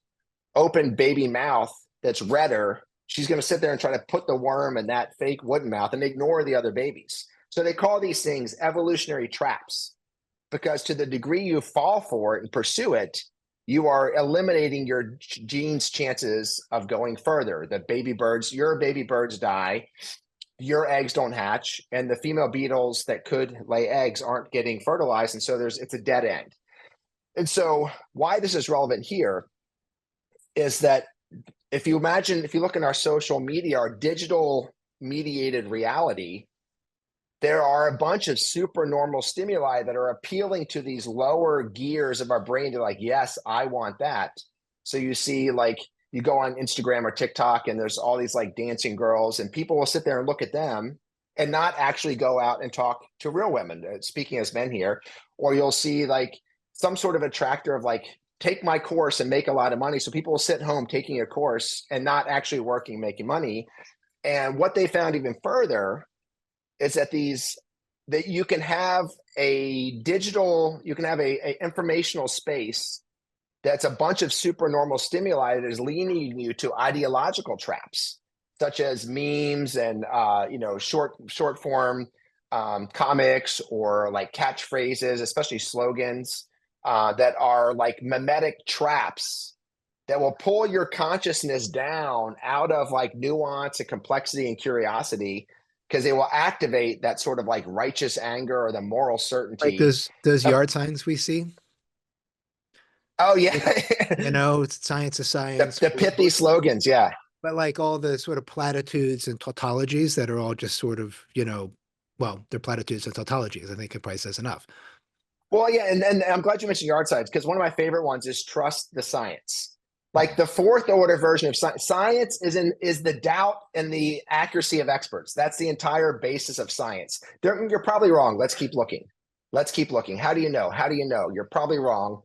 open baby mouth that's redder, she's going to sit there and try to put the worm in that fake wooden mouth and ignore the other babies. So they call these things evolutionary traps, because to the degree you fall for it and pursue it, you are eliminating your gene's chances of going further. The baby birds, your baby birds die, your eggs don't hatch, and the female beetles that could lay eggs aren't getting fertilized. And so it's a dead end. And so why this is relevant here is that if you look in our social media, our digital mediated reality, there are a bunch of supernormal stimuli that are appealing to these lower gears of our brain to like, yes, I want that. So you see, like, you go on Instagram or TikTok and there's all these like dancing girls, and people will sit there and look at them and not actually go out and talk to real women, speaking as men here. Or you'll see like some sort of attractor of like, take my course and make a lot of money. So people will sit home taking a course and not actually working, making money. And what they found even further is that you can have a informational space that's a bunch of supernormal stimuli that is leading you to ideological traps, such as memes and short form comics, or like catchphrases, especially slogans that are like mimetic traps that will pull your consciousness down out of like nuance and complexity and curiosity, because they will activate that sort of like righteous anger or the moral Like certainty. those yard signs we see. Oh yeah, You know, it's science is science. the pithy slogans. Yeah. But like all the sort of platitudes and tautologies that are all just sort of, well, they're platitudes and tautologies. I think it probably says enough. Well, yeah, and I'm glad you mentioned yard signs, because one of my favorite ones is trust the science. Like the fourth order version of science. Science is the doubt and the accuracy of experts. That's the entire basis of science. You're probably wrong. Let's keep looking. Let's keep looking. How do you know? How do you know? You're probably wrong.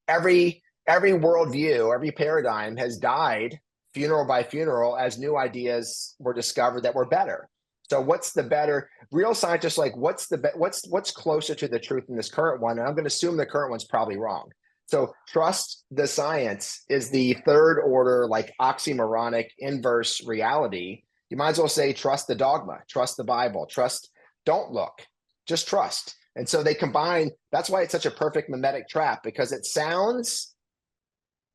Every worldview, every paradigm has died funeral by funeral as new ideas were discovered that were better. So what's the better? Real scientists like, what's closer to the truth in this current one? And I'm going to assume the current one's probably wrong. So trust the science is the third order, like oxymoronic inverse reality. You might as well say trust the dogma, trust the Bible, don't look, just trust. And so they combine. That's why it's such a perfect mimetic trap, because it sounds,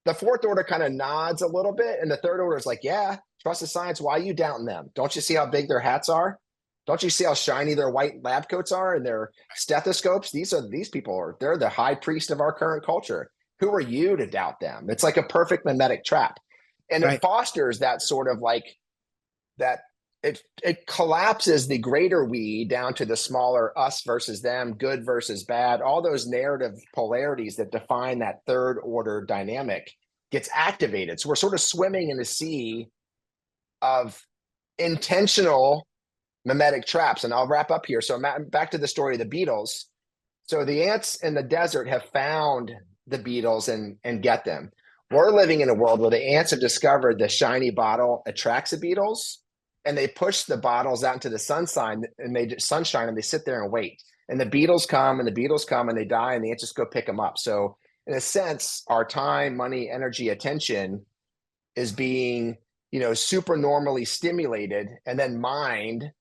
the fourth order kind of nods a little bit, and the third order is like, yeah, trust the science. Why are you doubting them? Don't you see how big their hats are? Don't you see how shiny their white lab coats are and their stethoscopes? These people they're the high priest of our current culture. Who are you to doubt them? It's like a perfect mimetic trap. And it Right. fosters that sort of like that it collapses the greater we down to the smaller us versus them, good versus bad. All those narrative polarities that define that third order dynamic gets activated. So we're sort of swimming in a sea of intentional mimetic traps. And I'll wrap up here. So back to the story of the beetles. So the ants in the desert have found the beetles and get them. We're living in a world where the ants have discovered the shiny bottle attracts the beetles, and they push the bottles out into the sunshine, and they sit there and wait. And the beetles come, and the beetles come, and they die, and the ants just go pick them up. So, in a sense, our time, money, energy, attention is being, super normally stimulated and then mined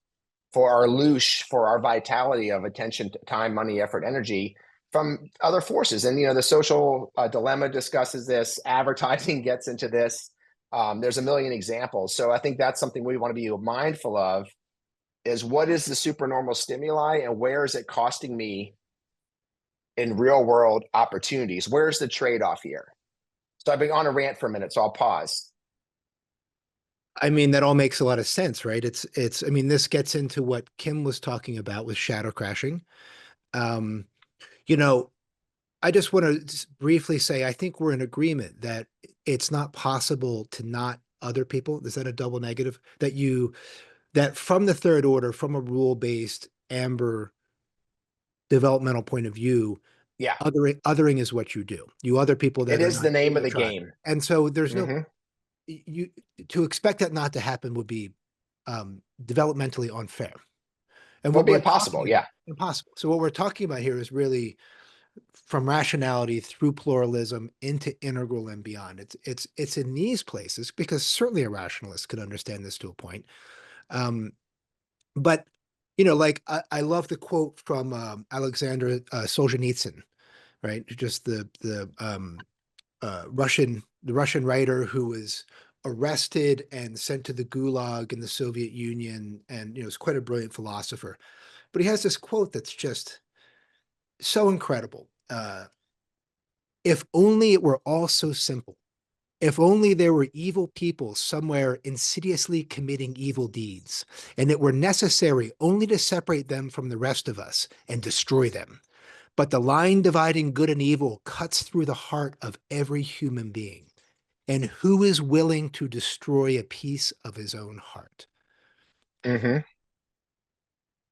for our loosh, for our vitality of attention, time, money, effort, energy from other forces. And, the social dilemma discusses this, advertising gets into this. There's a million examples. So I think that's something we want to be mindful of is what is the supernormal stimuli and where is it costing me in real world opportunities? Where's the trade-off here? So I've been on a rant for a minute, so I'll pause. I mean, that all makes a lot of sense, right? I mean, this gets into what Kim was talking about with shadow crashing. Um, you know, I just want to briefly say, I think we're in agreement that it's not possible to not other people. Is that a double negative? That from the third order, from a rule-based amber developmental point of view, Yeah, othering is what you do. You other people it that are is not the name in of your the tribe. game. And so there's no, Hmm. you to expect that not to happen would be developmentally unfair. And Will what be we're impossible. talking about, Yeah. impossible. So what we're talking about here is really from rationality through pluralism into integral and beyond. It's in these places because certainly a rationalist could understand this to a point. Um, but like I love the quote from Alexander Solzhenitsyn, right? Just the Russian writer who was arrested and sent to the Gulag in the Soviet Union, and is quite a brilliant philosopher. But he has this quote that's just so incredible. If only it were all so simple. If only there were evil people somewhere insidiously committing evil deeds, and it were necessary only to separate them from the rest of us and destroy them. But the line dividing good and evil cuts through the heart of every human being. And who is willing to destroy a piece of his own heart? Hmm.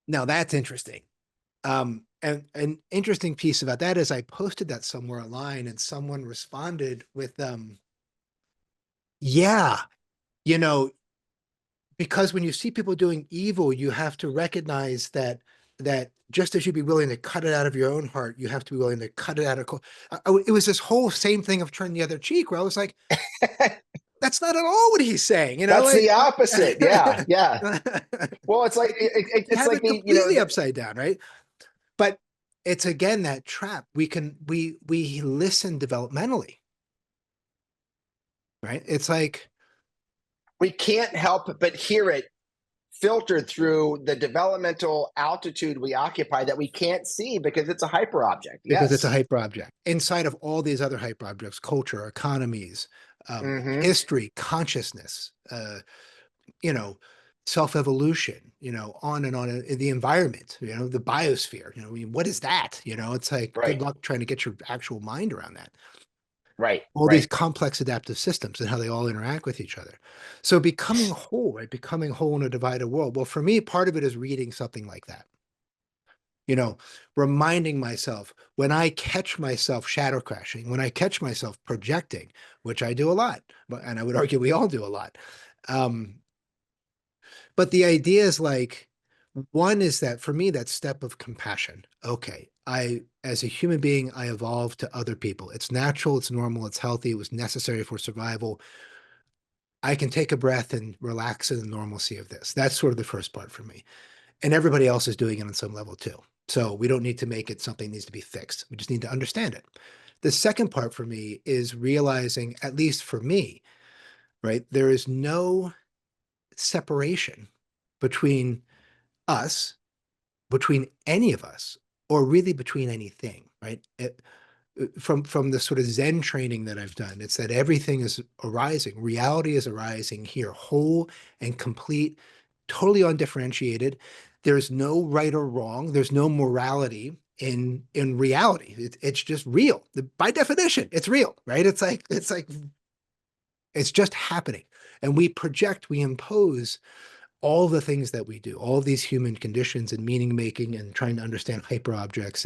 Now that's interesting. And an interesting piece about that is I posted that somewhere online and someone responded with, yeah, you know, because when you see people doing evil, you have to recognize that just as you'd be willing to cut it out of your own heart, you have to be willing to cut it out of. It was this whole same thing of turn the other cheek, where I was like, that's not at all what he's saying, That's like the opposite. Yeah. Yeah. Well, it's like, you it's have like it completely the upside down, right? But it's again that trap. We listen developmentally, right? It's like we can't help but hear it filtered through the developmental altitude we occupy that we can't see because it's a hyper object. because it's a Yes. hyper object inside of all these other hyper objects, culture, economies, Hmm. history, consciousness, you know, self-evolution, on and on, the environment, the biosphere, I mean, what is that? It's like good Right. luck trying to get your actual mind around that. Right. All these Right. complex adaptive systems and how they all interact with each other. So becoming whole, right? Becoming whole in a divided world. Well, for me, part of it is reading something like that. You know, reminding myself when I catch myself shadow crashing, when I catch myself projecting, which I do a lot, and I would argue we all do a lot. Um, but the idea is like, one is that for me, that step of compassion. Okay, as a human being, I evolved to other people. It's natural, it's normal, it's healthy, it was necessary for survival. I can take a breath and relax in the normalcy of this. That's sort of the first part for me. And everybody else is doing it on some level too. So we don't need to make it something that needs to be fixed. We just need to understand it. The second part for me is realizing, at least for me, right, there is no separation between us, between any of us, or really between anything, right? From the sort of Zen training that I've done, it's that everything is arising. Reality is arising here, whole and complete, totally undifferentiated. There's no right or wrong. There's no morality in reality. It's just real. By definition, it's real, right? It's just happening. And we project, we impose all the things that we do, all these human conditions and meaning making and trying to understand hyperobjects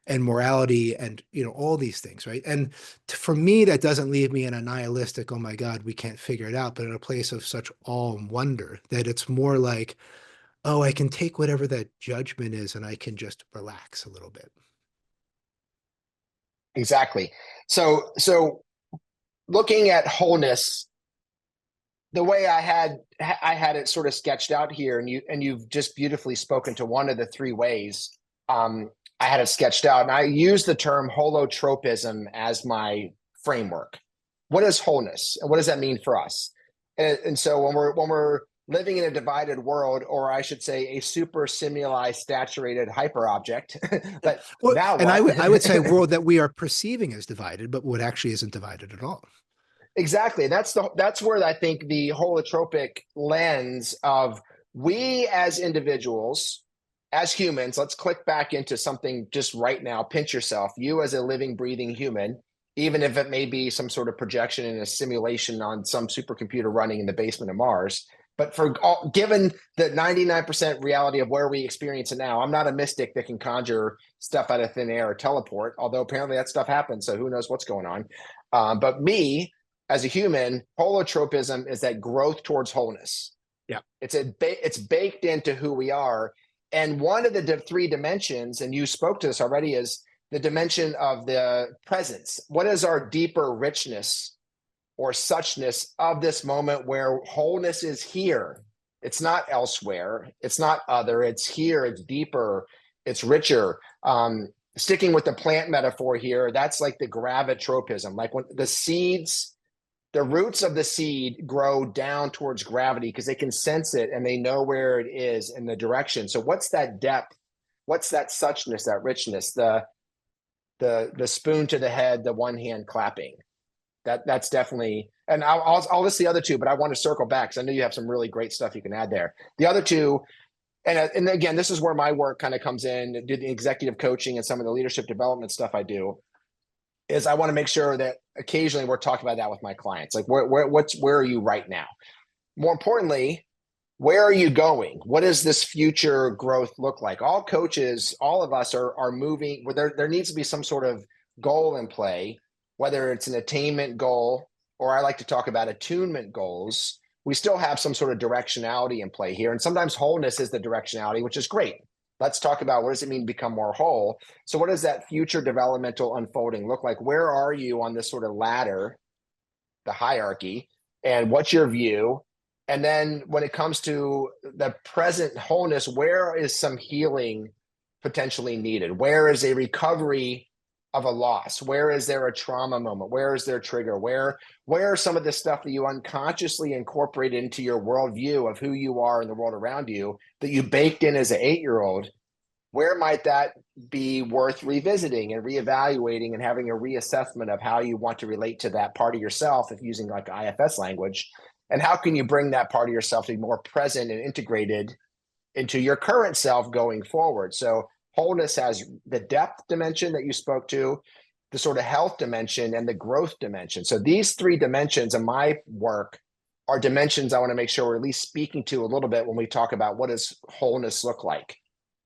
and morality and all these things, right? And for me, that doesn't leave me in a nihilistic, oh my God, we can't figure it out, but in a place of such awe and wonder that it's more like, oh, I can take whatever that judgment is and I can just relax a little bit. Exactly. So looking at wholeness, the way I had it sort of sketched out here, and you've just beautifully spoken to one of the three ways I had it sketched out, and I use the term holotropism as my framework. What is wholeness, and what does that mean for us? And so when we're living in a divided world, or I should say, a super simuli saturated hyperobject, but Well, now and what? I would say a world that we are perceiving as divided, but what actually isn't divided at all. Exactly. That's where I think the holotropic lens of we as individuals, as humans, let's click back into something just right now. Pinch yourself. You as a living, breathing human, even if it may be some sort of projection in a simulation on some supercomputer running in the basement of Mars. But given the 99% reality of where we experience it now, I'm not a mystic that can conjure stuff out of thin air or teleport, although apparently that stuff happens. So who knows what's going on. But me, as a human, holotropism is that growth towards wholeness. Yeah. It's baked into who we are. And one of the three dimensions, and you spoke to this already, is the dimension of the presence. What is our deeper richness or suchness of this moment where wholeness is here? It's not elsewhere. It's not other. It's here. It's deeper. It's richer. Sticking with the plant metaphor here, that's like the gravitropism. Like when the roots of the seed grow down towards gravity because they can sense it and they know where it is in the direction. So what's that depth? What's that suchness, that richness? The spoon to the head, the one hand clapping. That's definitely. And I'll list the other two, but I want to circle back because I know you have some really great stuff you can add there. The other two, and again, this is where my work kind of comes in. Do the executive coaching and some of the leadership development stuff I do. Is I want to make sure that occasionally we're talking about that with my clients. Like where are you right now? More importantly, where are you going? What does this future growth look like? All coaches, all of us are moving where there needs to be some sort of goal in play, whether it's an attainment goal, or I like to talk about attunement goals. We still have some sort of directionality in play here. And sometimes wholeness is the directionality, which is great. Let's talk about what does it mean to become more whole? So what does that future developmental unfolding look like? Where are you on this sort of ladder, the hierarchy, and what's your view? And then when it comes to the present wholeness, where is some healing potentially needed? Where is a recovery of a loss? Where is there a trauma moment? Where is there a trigger? Where are some of the stuff that you unconsciously incorporate into your worldview of who you are in the world around you that you baked in as an 8-year-old? Where might that be worth revisiting and reevaluating and having a reassessment of how you want to relate to that part of yourself, if using like IFS language? And how can you bring that part of yourself to be more present and integrated into your current self going forward? So wholeness has the depth dimension that you spoke to, the sort of health dimension, and the growth dimension. So these three dimensions of my work are dimensions I want to make sure we're at least speaking to a little bit when we talk about what does wholeness look like.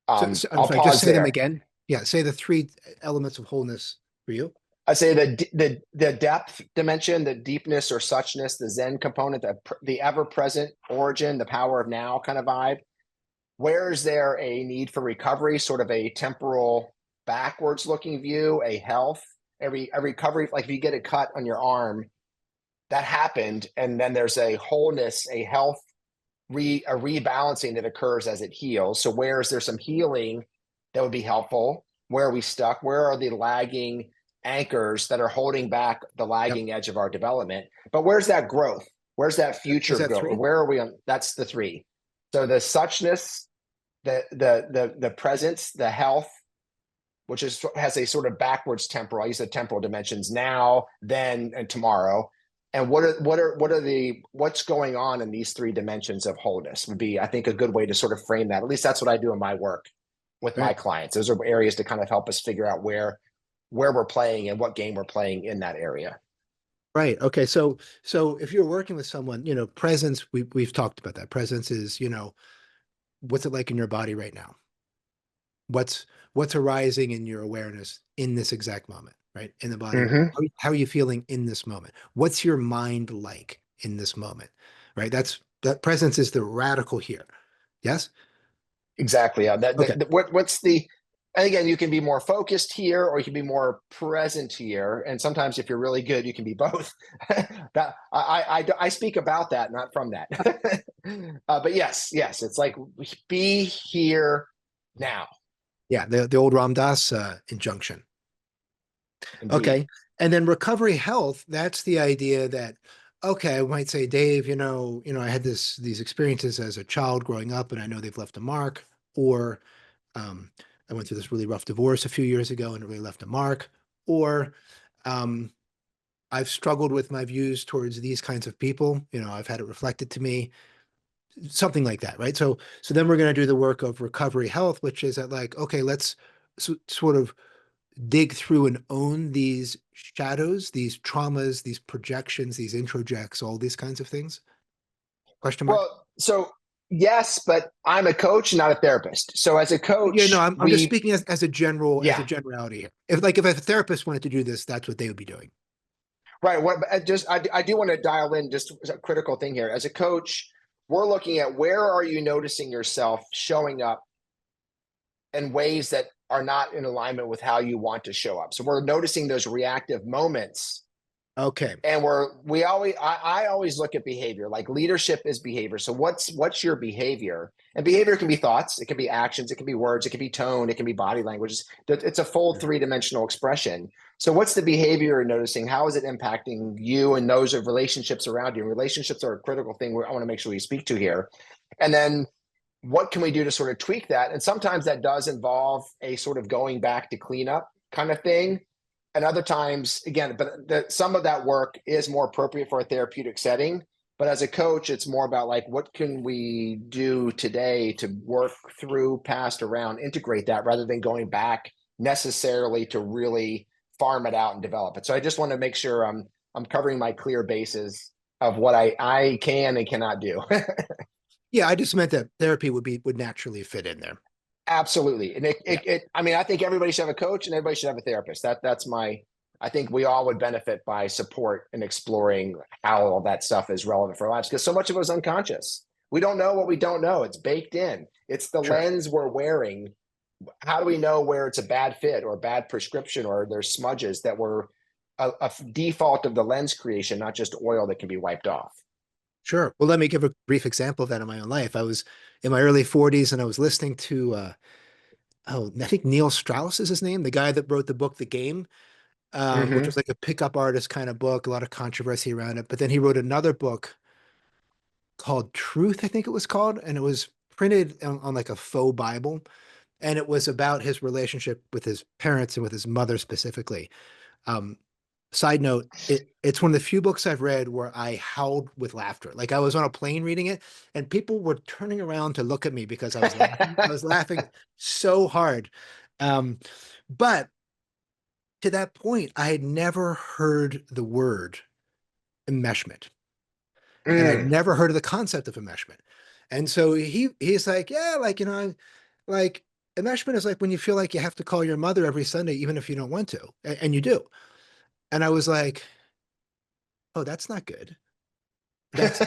So I'm I'll sorry, just pause say them there. again. Yeah, say the three elements of wholeness for you. I say the depth dimension, the deepness or suchness, the Zen component, the ever-present origin, the power of now kind of vibe. Where is there a need for recovery, sort of a temporal backwards looking view, a health, a recovery, like if you get a cut on your arm, that happened, and then there's a wholeness, a health, a rebalancing that occurs as it heals. So where is there some healing that would be helpful? Where are we stuck? Where are the lagging anchors that are holding back the lagging edge of our development? But where's that growth? Where's that Is future that growth? three? Where are we on? That's the three. So the suchness, the presence, the health, which has a sort of backwards temporal. I use the temporal dimensions: now, then, and tomorrow. And what's going on in these three dimensions of wholeness would be, I think, a good way to sort of frame that. At least that's what I do in my work with my Right. clients. Those are areas to kind of help us figure out where we're playing and what game we're playing in that area. Right. Okay. So if you're working with someone, presence, we've talked about that. Presence is, what's it like in your body right now? What's what's arising in your awareness in this exact moment, right? In the body right now. Hmm. How are you feeling in this moment? What's your mind like in this moment? Right? That presence is the radical here. Yes? Exactly. Yeah. Okay. What's the, and again, you can be more focused here or you can be more present here. And sometimes if you're really good, you can be both. That I speak about that, not from that. But yes, yes, it's like be here now. Yeah, the old Ram Dass injunction. Indeed. Okay. And then recovery health, that's the idea that, okay, I might say, Dave, I had these experiences as a child growing up, and I know they've left a mark, or um, I went through this really rough divorce a few years ago and it really left a mark, or um, I've struggled with my views towards these kinds of people. I've had it reflected to me, something like that, right? So then we're going to do the work of recovery health, which is that like, okay, let's sort of dig through and own these shadows, these traumas, these projections, these introjects, all these kinds of things? Question mark. Well, so yes, but I'm a coach, not a therapist. So as a Yeah, no, coach, I'm just speaking as a as a yeah, generality here. If a therapist wanted to do this, that's what they would be doing. right. I do want to dial in just a critical thing here. As a coach, we're looking at where are you noticing yourself showing up in ways that are not in alignment with how you want to show up. So we're noticing those reactive moments, Okay, and I always look at behavior. Like leadership is behavior. So what's your behavior? And behavior can be thoughts, it can be actions, it can be words, it can be tone, it can be body language. It's a full three-dimensional expression. So what's the behavior you're noticing? How is it impacting you and those of relationships around you? Relationships are a critical thing I want to make sure we speak to here. And then what can we do to sort of tweak that? And sometimes that does involve a sort of going back to cleanup kind of thing. And other times, again, some of that work is more appropriate for a therapeutic setting. But as a coach, it's more about like, what can we do today to work through, past, around, integrate that rather than going back necessarily to really farm it out and develop it. So I just want to make sure I'm covering my clear bases of what I can and cannot do. yeah, I just meant that therapy would naturally fit in there. Absolutely. And Yeah, I mean, I think everybody should have a coach and everybody should have a therapist. I think we all would benefit by support and exploring how all that stuff is relevant for our lives because so much of it is unconscious. We don't know what we don't know. It's baked in. It's the sure. lens we're wearing. How do we know where it's a bad fit or a bad prescription or there's smudges that were a default of the lens creation, not just oil that can be wiped off? Sure. Well, let me give a brief example of that in my own life. I was in my early 40s and I was listening to I think Neil Strauss is his name, the guy that wrote the book The Game, which Mm-hmm. was like a pickup artist kind of book, a lot of controversy around it. But then he wrote another book called Truth, I think it was called, and it was printed on like a faux Bible. And it was about his relationship with his parents and with his mother specifically. Um, Side note, it's one of the few books I've read where I howled with laughter. Like I was on a plane reading it, and people were turning around to look at me because I was laughing. I was laughing so hard. Um, but to that point, I had never heard the word enmeshment, and I'd Mm. never heard of the concept of enmeshment. And so he's like, yeah, like like enmeshment is like when you feel like you have to call your mother every Sunday, even if you don't want to, and you do. And I was like, oh, that's not good. That's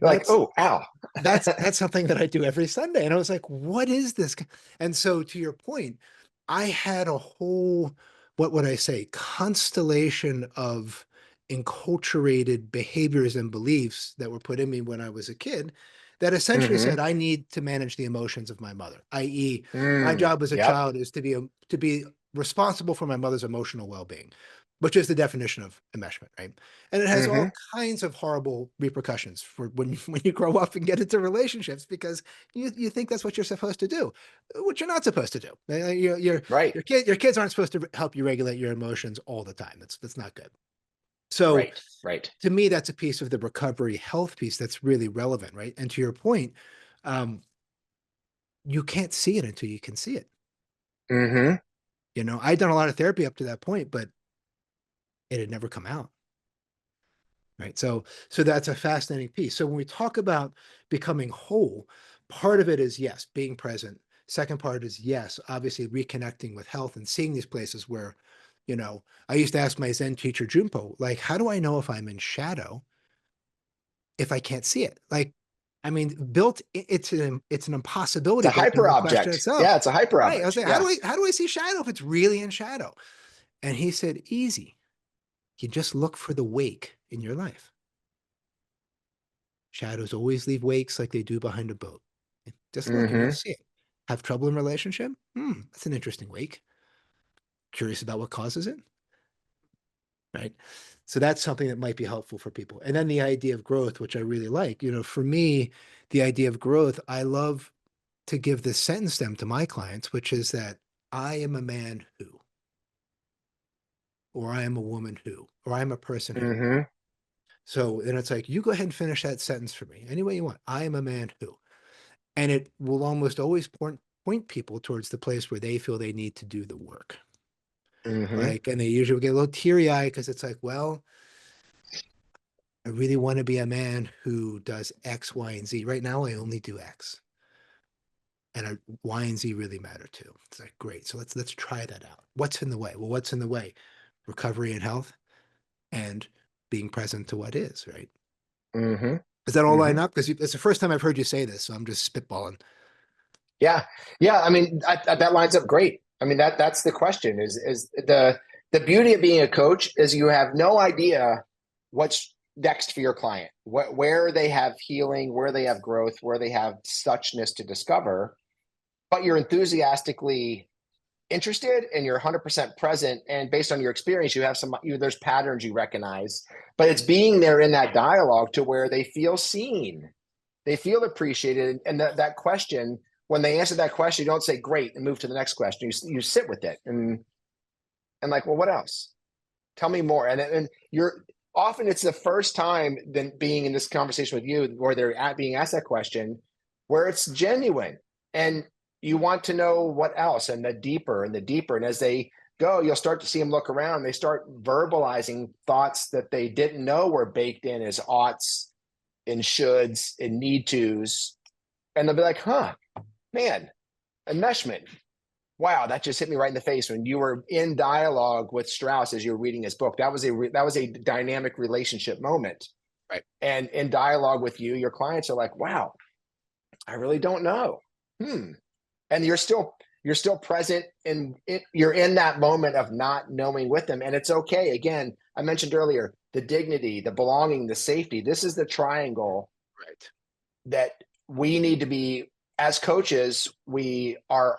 Like, that's oh, ow. that's something that I do every Sunday. And I was like, what is this? And so to your point, I had a whole, what would I say, constellation of enculturated behaviors and beliefs that were put in me when I was a kid that essentially Mm-hmm. said I need to manage the emotions of my mother, i.e., my Mm. job as a Yep. child is to be responsible for my mother's emotional well-being, which is the definition of enmeshment, right? And it has Mm-hmm. all kinds of horrible repercussions for when you grow up and get into relationships because you think that's what you're supposed to do, which you're not supposed to do. Right. Your kids aren't supposed to help you regulate your emotions all the time. That's not good. So Right. Right. to me, that's a piece of the recovery health piece that's really relevant, right? And to your point, um, you can't see it until you can see it. Mm-hmm. I'd done a lot of therapy up to that point, but it had never come out. right? So that's a fascinating piece. So when we talk about becoming whole, part of it is yes, being present. Second part is yes, obviously reconnecting with health and seeing these places where, I used to ask my Zen teacher Junpo, like, how do I know if I'm in shadow if I can't see it? Like, I mean, it's an It's impossibility a built into hyper the question object. Yeah, itself. it's a hyper Right. I was object. like, how do Yeah. I how do I see shadow if it's really in shadow? And he said, easy. You just look for the wake in your life. Shadows always leave wakes like they do behind a boat. Just look and you'll Mm-hmm. see it. Have trouble in relationship? That's an interesting wake. Curious about what causes it, right? So that's something that might be helpful for people. And then the idea of growth, which I really like. For me, the idea of growth, I love to give this sentence stem to my clients, which is that I am a man who, or I am a woman who, or I'm a person who. Mm-hmm. So then it's like, you go ahead and finish that sentence for me any way you want. I am a man who. And it will almost always point people towards the place where they feel they need to do the work. Mm-hmm. Like, and they usually get a little teary eyed because it's like, well, I really want to be a man who does X, Y, and Z. Right now, I only do X, and Y and Z really matter too. It's like, great. So let's try that out. What's in the way? Well, what's in the way? Recovery and health, and being present to what is. Right? Mm-hmm. Is that all Mm-hmm. line up? Because it's the first time I've heard you say this, so I'm just spitballing. Yeah, yeah. I mean, that lines up great. I mean, that's the question. Is the beauty of being a coach is you have no idea what's next for your client, where they have healing, where they have growth, where they have suchness to discover, but you're enthusiastically interested and you're 100% present. And based on your experience, you have there's patterns you recognize, but it's being there in that dialogue to where they feel seen, they feel appreciated. And that question, when they answer that question, you don't say great and move to the next question. You sit with it and like, well, what else? Tell me more. And you're often, it's the first time then being in this conversation with you where they're being asked that question where it's genuine and you want to know what else and the deeper and the deeper. And as they go, you'll start to see them look around. They start verbalizing thoughts that they didn't know were baked in as oughts and shoulds and need tos. And they'll be like, huh, man, enmeshment. Wow, that just hit me right in the face when you were in dialogue with Strauss as you were reading his book. That was a dynamic relationship moment. Right. And in dialogue with you, your clients are like, wow, I really don't know. And you're still present and you're in that moment of not knowing with them. And it's okay. Again, I mentioned earlier, the dignity, the belonging, the safety. This is the triangle Right. that we need to be, as coaches, we are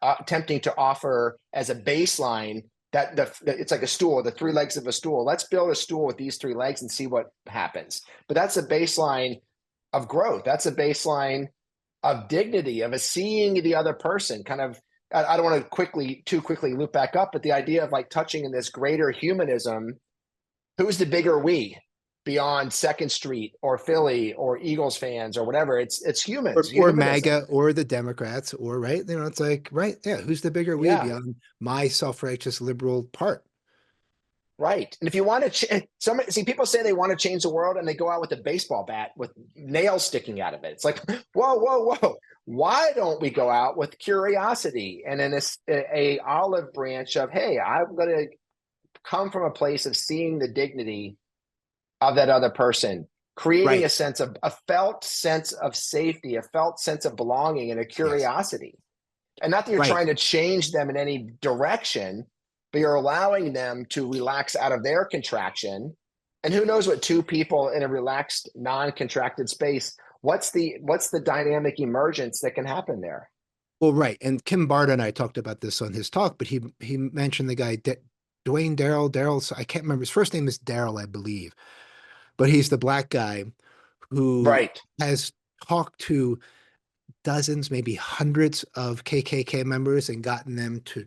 attempting to offer as a baseline that it's like a stool, the three legs of a stool. Let's build a stool with these three legs and see what happens. But that's a baseline of growth. That's a baseline of dignity, of a seeing the other person. Kind of, I don't want to too quickly loop back up, but the idea of like touching in this greater humanism. Who's the bigger we beyond Second Street or Philly or Eagles fans or whatever? It's Or, humans, or humanism. MAGA or the Democrats, or right. It's like, right. Yeah. Who's the bigger we Yeah, beyond my self-righteous liberal part? right. And if you want to, see, people say they want to change the world and they go out with a baseball bat with nails sticking out of it. It's like, whoa, whoa, whoa. Why don't we go out with curiosity and in a olive branch of, hey, I'm going to come from a place of seeing the dignity of that other person, creating Right. a felt sense of safety, a felt sense of belonging, and a Yes. curiosity. And not that you're Right. trying to change them in any direction, but you're allowing them to relax out of their contraction. And who knows what two people in a relaxed, non-contracted space, what's the dynamic emergence that can happen there? Well, right. And Kim Barta and I talked about this on his talk, but he mentioned the guy Dwayne Darrell. I can't remember his first name is Darrell, I believe, but he's the black guy who Right. has talked to dozens, maybe hundreds of KKK members and gotten them to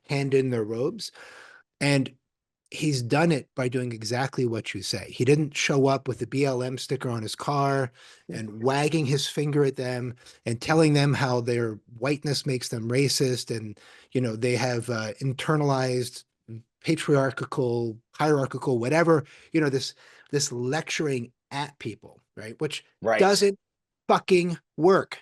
hand in their robes. And he's done it by doing exactly what you say. He didn't show up with a BLM sticker on his car and wagging his finger at them and telling them how their whiteness makes them racist and they have internalized patriarchal, hierarchical, whatever, this lecturing at people, right? Which Right. doesn't fucking work.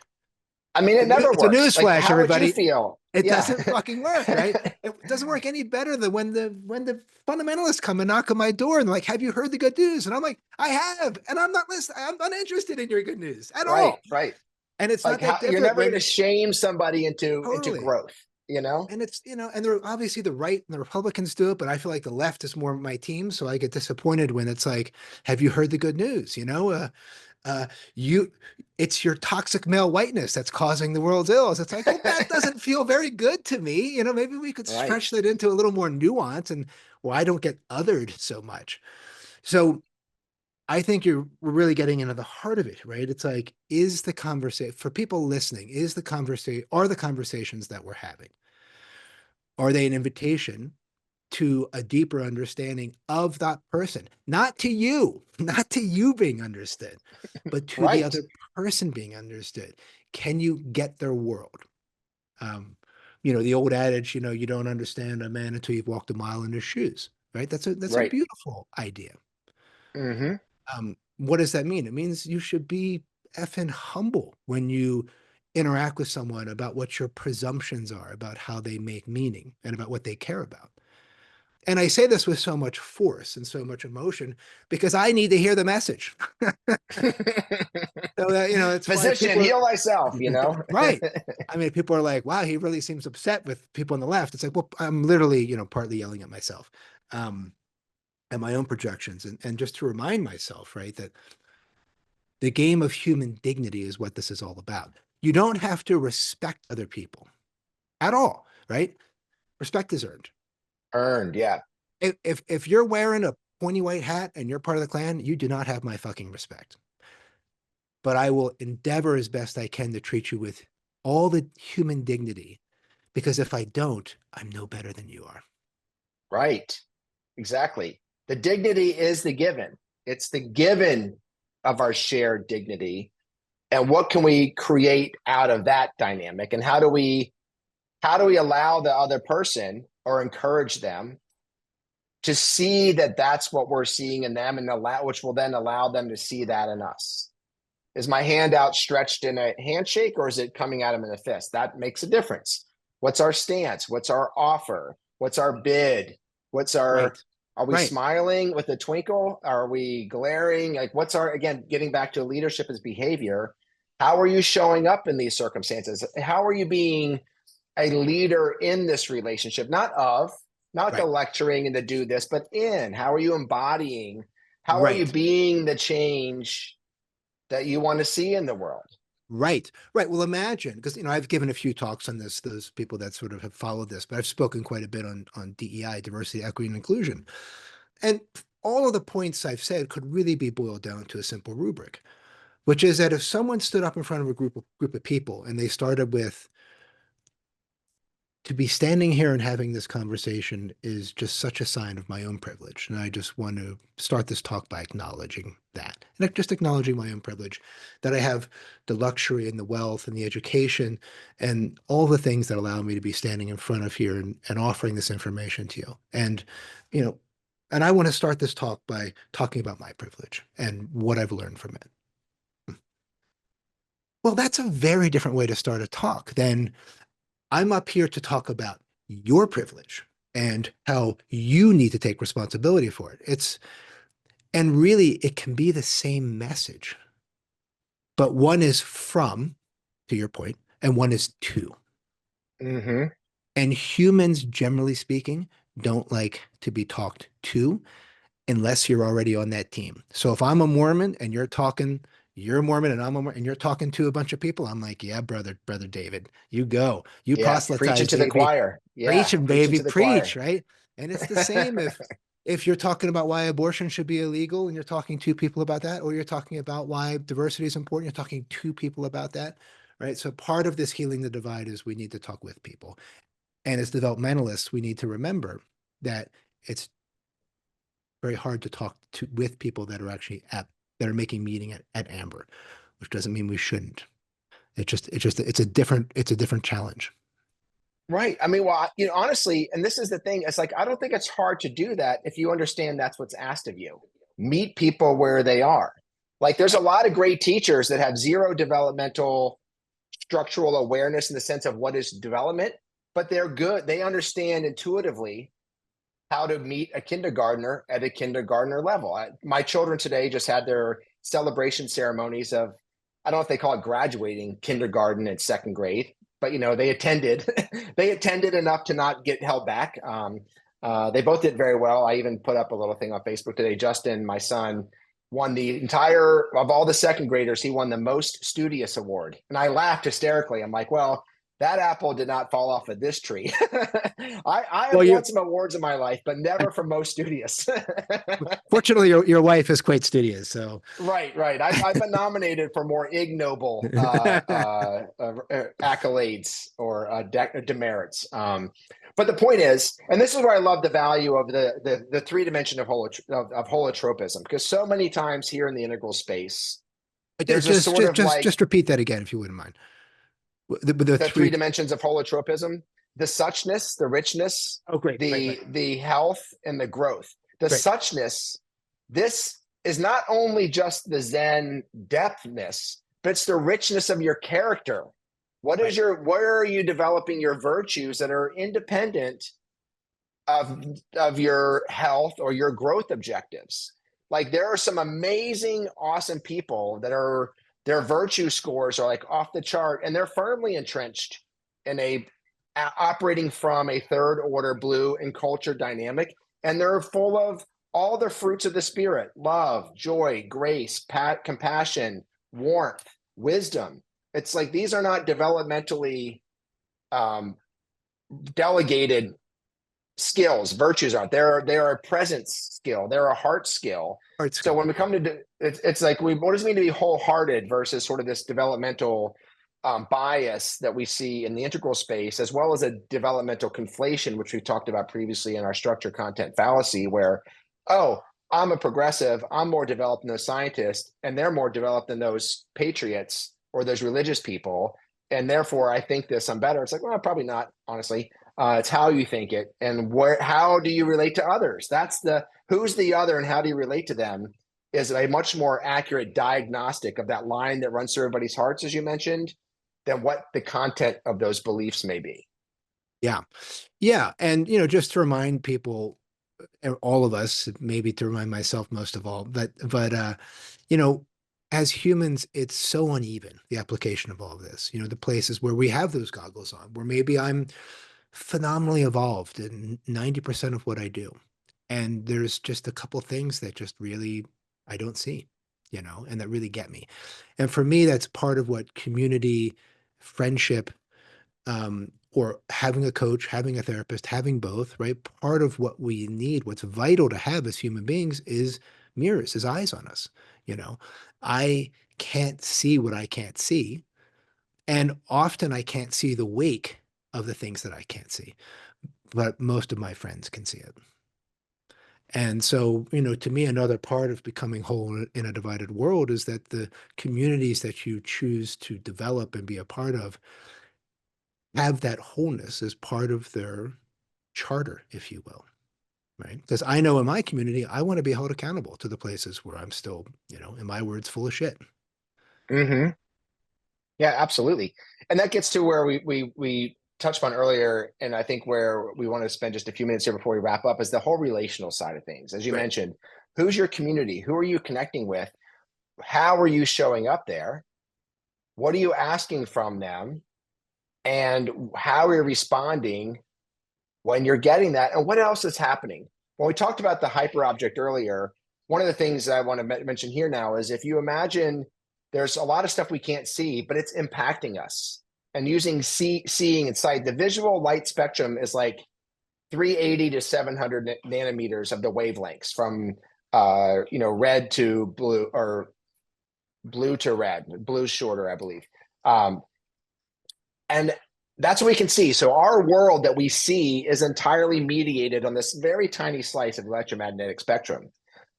I mean, it never It's a works. Like, newsflash, how would you everybody. feel? It Yeah. doesn't fucking work, right? It doesn't work any better than when the fundamentalists come and knock on my door and like, have you heard the good news? And I'm like, I have, and I'm not listening. I'm not interested in your good news at Right, all. right. And it's Like, not that how you're different never going to when shame somebody into totally. growth, you know? And it's, and they're obviously the right and the Republicans do it, but I feel like the left is more my team. So I get disappointed when it's like, have you heard the good news? Uh, you, it's your toxic male whiteness that's causing the world's ills. It's like, well, that doesn't feel very good to me. Maybe we could Right. stretch that into a little more nuance and well, I don't get othered so much. So I think we're really getting into the heart of it, right? It's like, is the conversation for people listening, are the conversations that we're having, are they an invitation to a deeper understanding of that person, not to you, not to you being understood, but to the Right. other person being understood? Can you get their world? The old adage, you don't understand a man until you've walked a mile in his shoes, right? That's a Right. beautiful idea. Hmm. What does that mean? It means you should be effing humble when you interact with someone about what your presumptions are about how they make meaning and about what they care about. And I say this with so much force and so much emotion because I need to hear the message. So that, it's funny. Physician, heal thyself. Right. I mean, people are like, wow, he really seems upset with people on the left. It's like, well, I'm literally, partly yelling at myself, and my own projections. And just to remind myself, right, that the game of human dignity is what this is all about. You don't have to respect other people at all, right? Respect is earned. Earned, yeah. If you're wearing a pointy white hat and you're part of the clan, you do not have my fucking respect. But I will endeavor as best I can to treat you with all the human dignity, because if I don't, I'm no better than you are. Right. Exactly. The dignity is the given. It's the given of our shared dignity. And what can we create out of that dynamic? And how do we allow the other person or encourage them to see that that's what we're seeing in them, and which will then allow them to see that in us? Is my hand outstretched in a handshake, or is it coming at them in a fist? That makes a difference. What's our stance? What's our offer? What's our bid? What's Right. our, are we Right. smiling with a twinkle? Are we glaring? Like, what's our, again, getting back to leadership as behavior. How are you showing up in these circumstances? How are you being a leader in this relationship? Not the Right. lecturing and the do this, but how are you embodying? How are you Right. being the change that you want to see in the world? Right. Right. Well, imagine, because I've given a few talks on this, those people that sort of have followed this, but I've spoken quite a bit on DEI, diversity, equity, and inclusion. And all of the points I've said could really be boiled down to a simple rubric, which is that if someone stood up in front of a group of people and they started with, to be standing here and having this conversation is just such a sign of my own privilege. And I just want to start this talk by acknowledging that, and just acknowledging my own privilege, that I have the luxury and the wealth and the education and all the things that allow me to be standing in front of here and offering this information to you. You know, and I want to start this talk by talking about my privilege and what I've learned from it. Well, that's a very different way to start a talk than, I'm up here to talk about your privilege and how you need to take responsibility for it. And really, it can be the same message, but one is from, to your point, and one is to. Mm-hmm. And humans, generally speaking, don't like to be talked to unless you're already on that team. So if I'm a Mormon and you're a Mormon and I'm a Mormon and you're talking to a bunch of people, I'm like, yeah, brother David, you go. You Yeah, preaching proselytize, to the baby. choir. Yeah, Preaching, preaching baby, to the preach, choir. right? And it's the same if you're talking about why abortion should be illegal and you're talking to people about that, or you're talking about why diversity is important, you're talking to people about that, right? So part of this healing the divide is we need to talk with people. And as developmentalists, we need to remember that it's very hard to talk to with people that are actually that are making meaning at Amber, which doesn't mean we shouldn't. It's a different challenge. Right. I mean, well, honestly, and this is the thing, it's like, I don't think it's hard to do that if you understand that's what's asked of you. Meet people where they are. Like, there's a Right. lot of great teachers that have zero developmental structural awareness in the sense of what is development, but they're good. They understand intuitively how to meet a kindergartner at a kindergartner level. My children today just had their celebration ceremonies of, I don't know if they call it graduating kindergarten and second grade, but they attended. They attended enough to not get held back. They both did very well. I even put up a little thing on Facebook today. Justin, my son, won the entire of all the second graders. He won the most studious award, and I laughed hysterically. I'm like, well, that apple did not fall off of this tree. I Well, have you won some awards in my life, but never for most studious. fortunately your wife is quite studious, so Right, right. I've been nominated for more ignoble accolades or demerits. But the point is, and this is where I love the value of the three dimension of holotropism, because so many times here in the integral space, there's a just sort just of just like just repeat that again if you wouldn't mind. The the three three. dimensions of holotropism: the suchness, the richness, Oh, great. Right, right. the health, and the growth. The Great. suchness, this is not only just the Zen depthness, but it's the richness of your character. Right. Where are you developing your virtues that are independent of your health or your growth objectives? Like, there are some amazing, awesome people that are, their virtue scores are like off the chart, and they're firmly entrenched in operating from a third order blue and culture dynamic, and they're full of all the fruits of the spirit: love, joy, grace, compassion, warmth, wisdom. It's like, these are not developmentally um, delegated skills. Virtues are, they're a presence skill, they're a heart skill. Art So skill. when we come to it's like, what does it mean to be wholehearted versus sort of this developmental bias that we see in the integral space, as well as a developmental conflation, which we talked about previously in our structure content fallacy, where, oh, I'm a progressive, I'm more developed than those scientists, and they're more developed than those patriots or those religious people, and therefore I think this, I'm better. It's like, well, probably not, honestly. It's how you think it, and how do you relate to others? That's the who's the other and how do you relate to them is a much more accurate diagnostic of that line that runs through everybody's hearts, as you mentioned, than what the content of those beliefs may be. Yeah. Yeah. And, just to remind people, all of us, maybe to remind myself most of all, but you know, as humans, it's so uneven, the application of all of this. The places where we have those goggles on, where maybe I'm phenomenally evolved in 90% of what I do. And there's just a couple things that just really I don't see, and that really get me. And for me, that's part of what community, friendship, or having a coach, having a therapist, having both, right? Part of what we need, what's vital to have as human beings is mirrors, is eyes on us. You know, I can't see what I can't see. And often I can't see the wake of the things that I can't see, but most of my friends can see it. And so, to me, another part of becoming whole in a divided world is that the communities that you choose to develop and be a part of have that wholeness as part of their charter, if you will, right? Because I know in my community, I want to be held accountable to the places where I'm still, in my words, full of shit. Mm-hmm. Yeah, absolutely. And that gets to where we touched on earlier, and I think where we want to spend just a few minutes here before we wrap up, is the whole relational side of things. As you Right. mentioned, who's your community? Who are you connecting with? How are you showing up there? What are you asking from them? And how are you responding when you're getting that? And what else is happening? When we talked about the hyper object earlier, one of the things that I want to mention here now is, if you imagine there's a lot of stuff we can't see, but it's impacting us. And using seeing and sight, the visual light spectrum is like 380 to 700 nanometers of the wavelengths from red to blue, or blue to red. Blue's shorter, I believe. Um, and that's what we can see. So our world that we see is entirely mediated on this very tiny slice of electromagnetic spectrum.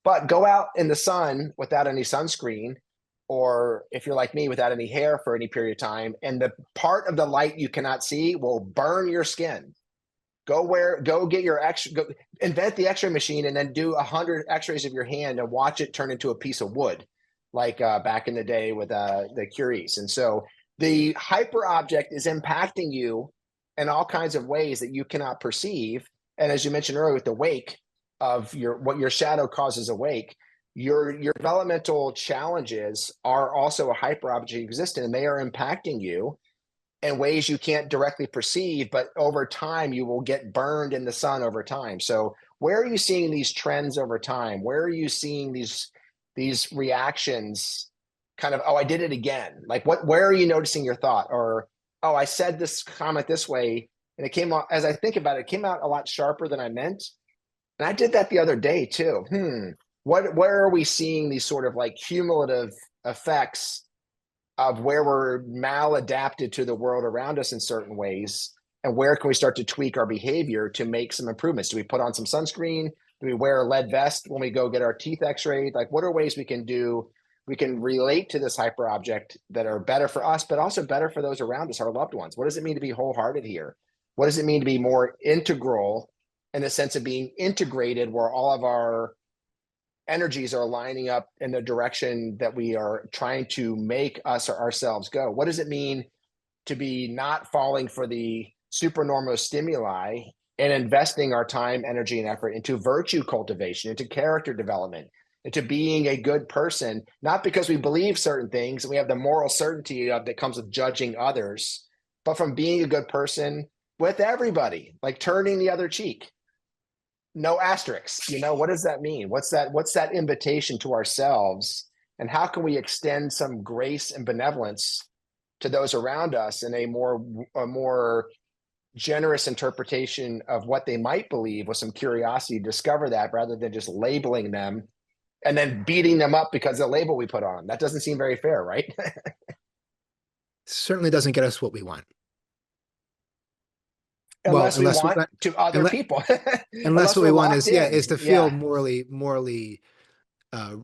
But go out in the sun without any sunscreen, or if you're like me without any hair for any period of time, and the part of the light you cannot see will burn your skin. Go get your go invent the X-ray machine and then do 100 X-rays of your hand and watch it turn into a piece of wood, like back in the day with the Curies. And so the hyper object is impacting you in all kinds of ways that you cannot perceive. And as you mentioned earlier, with the wake of what your shadow causes awake, your developmental challenges are also a hyper object existent, and they are impacting you in ways you can't directly perceive, but over time you will get burned in the sun over time. So where are you seeing these trends over time? Where are you seeing these reactions kind of, oh, I did it again? Like where are you noticing your thought? Or, oh, I said this comment this way, and it came out, as I think about it, it came out a lot sharper than I meant. And I did that the other day too. Where are we seeing these sort of like cumulative effects of where we're maladapted to the world around us in certain ways, and where can we start to tweak our behavior to make some improvements? Do we put on some sunscreen? Do we wear a lead vest when we go get our teeth x-rayed? Like, what are ways we can relate to this hyper object that are better for us, but also better for those around us, our loved ones? What does it mean to be wholehearted here? What does it mean to be more integral, in the sense of being integrated, where all of our energies are lining up in the direction that we are trying to make us or ourselves go? What does it mean to be not falling for the supernormal stimuli and investing our time, energy, and effort into virtue cultivation, into character development, into being a good person, not because we believe certain things and we have the moral certainty that comes with judging others, but from being a good person with everybody, like turning the other cheek. No asterisks. What does that mean? What's that invitation to ourselves? And how can we extend some grace and benevolence to those around us in a more generous interpretation of what they might believe, with some curiosity to discover that, rather than just labeling them and then beating them up because of the label we put on them? That doesn't seem very fair, right? Certainly doesn't get us what we want. Unless we unless we want to other unless, people. unless Unless what we're we want locked is in. is to feel Yeah. morally uh,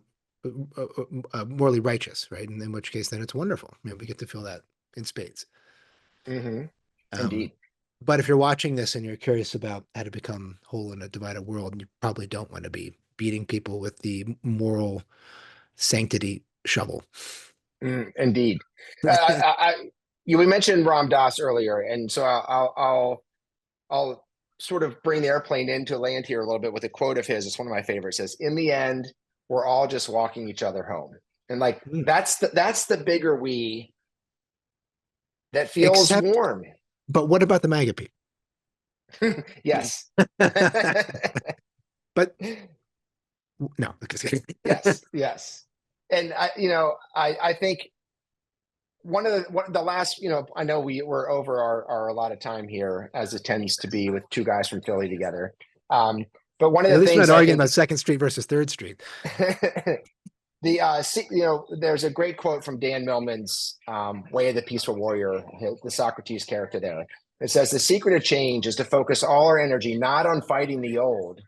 morally righteous, right? And in which case, then it's wonderful. We get to feel that in spades. Mm-hmm. Um, Indeed. but if you're watching this and you're curious about how to become whole in a divided world, you probably don't want to be beating people with the moral sanctity shovel. Indeed. We mentioned Ram Dass earlier, and so I'll sort of bring the airplane into land here a little bit with a quote of his. It's one of my favorites. It says, "In the end, we're all just walking each other home." And like that's the bigger we that feels Except, warm. but what about the MAGA people? Yes. But no, yes. And I think one of the last, I know we're over our allotted time here, as it tends to be with two guys from Philly together. But one of at the least we're things not I arguing think about Second Street versus Third Street. there's a great quote from Dan Millman's Way of the Peaceful Warrior, the Socrates character there. It says, "The secret of change is to focus all our energy not on fighting the old,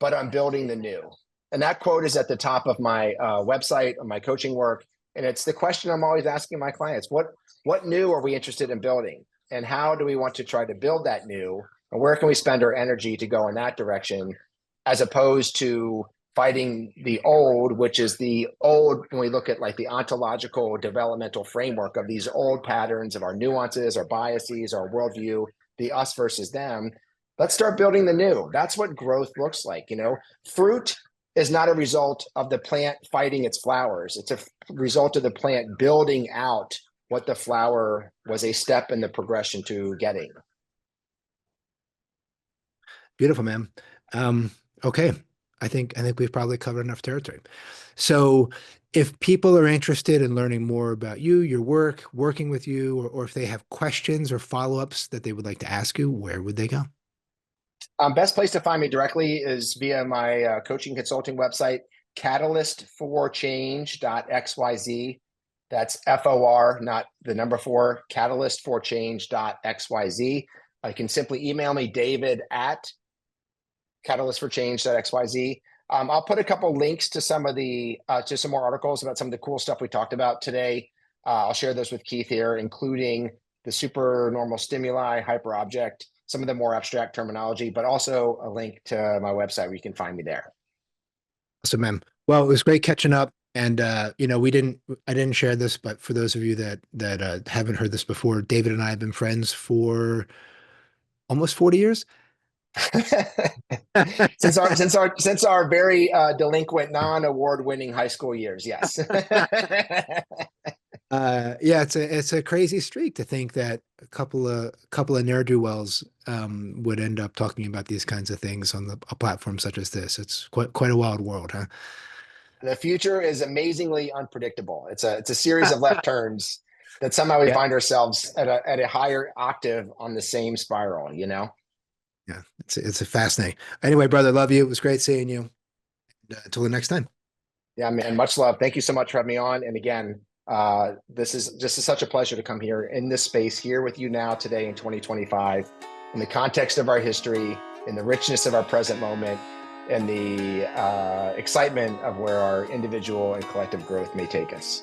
but on building the new." And that quote is at the top of my website, of my coaching work. And it's the question I'm always asking my clients: what new are we interested in building? And how do we want to try to build that new? And where can we spend our energy to go in that direction, as opposed to fighting the old, which is the old, when we look at like the ontological developmental framework of these old patterns of our nuances, our biases, our worldview, the us versus them. Let's start building the new. That's what growth looks like. Fruit is not a result of the plant fighting its flowers. It's a result of the plant building out what the flower was a step in the progression to getting. Beautiful, man. Okay. I think we've probably covered enough territory. So if people are interested in learning more about you, your work, working with you, or if they have questions or follow-ups that they would like to ask you, where would they go? Best place to find me directly is via my coaching consulting website, catalystforchange.xyz. That's FOR, not the number 4, catalystforchange.xyz. You can simply email me, David at catalystforchange.xyz. I'll put a couple links to some of the to some more articles about some of the cool stuff we talked about today. I'll share those with Keith here, including the supernormal stimuli, hyperobject, some of the more abstract terminology, but also a link to my website where you can find me there. Awesome, man. Well, it was great catching up. And I didn't share this, but for those of you that haven't heard this before, David and I have been friends for almost 40 years. Since our very delinquent, non-award-winning high school years, yes. Yeah, it's a crazy streak to think that a couple of ne'er-do-wells would end up talking about these kinds of things on a platform such as this. It's quite a wild world, huh? The future is amazingly unpredictable. It's a series of left turns that somehow we Yeah, find ourselves at a higher octave on the same spiral, you know? yeah, it's a fascinating. Anyway, brother, love you. It was great seeing you. Until the next time. Yeah, man, much love. Thank you so much for having me on. And again, this is just such a pleasure to come here in this space here with you now today in 2025, in the context of our history, in the richness of our present moment, and the excitement of where our individual and collective growth may take us.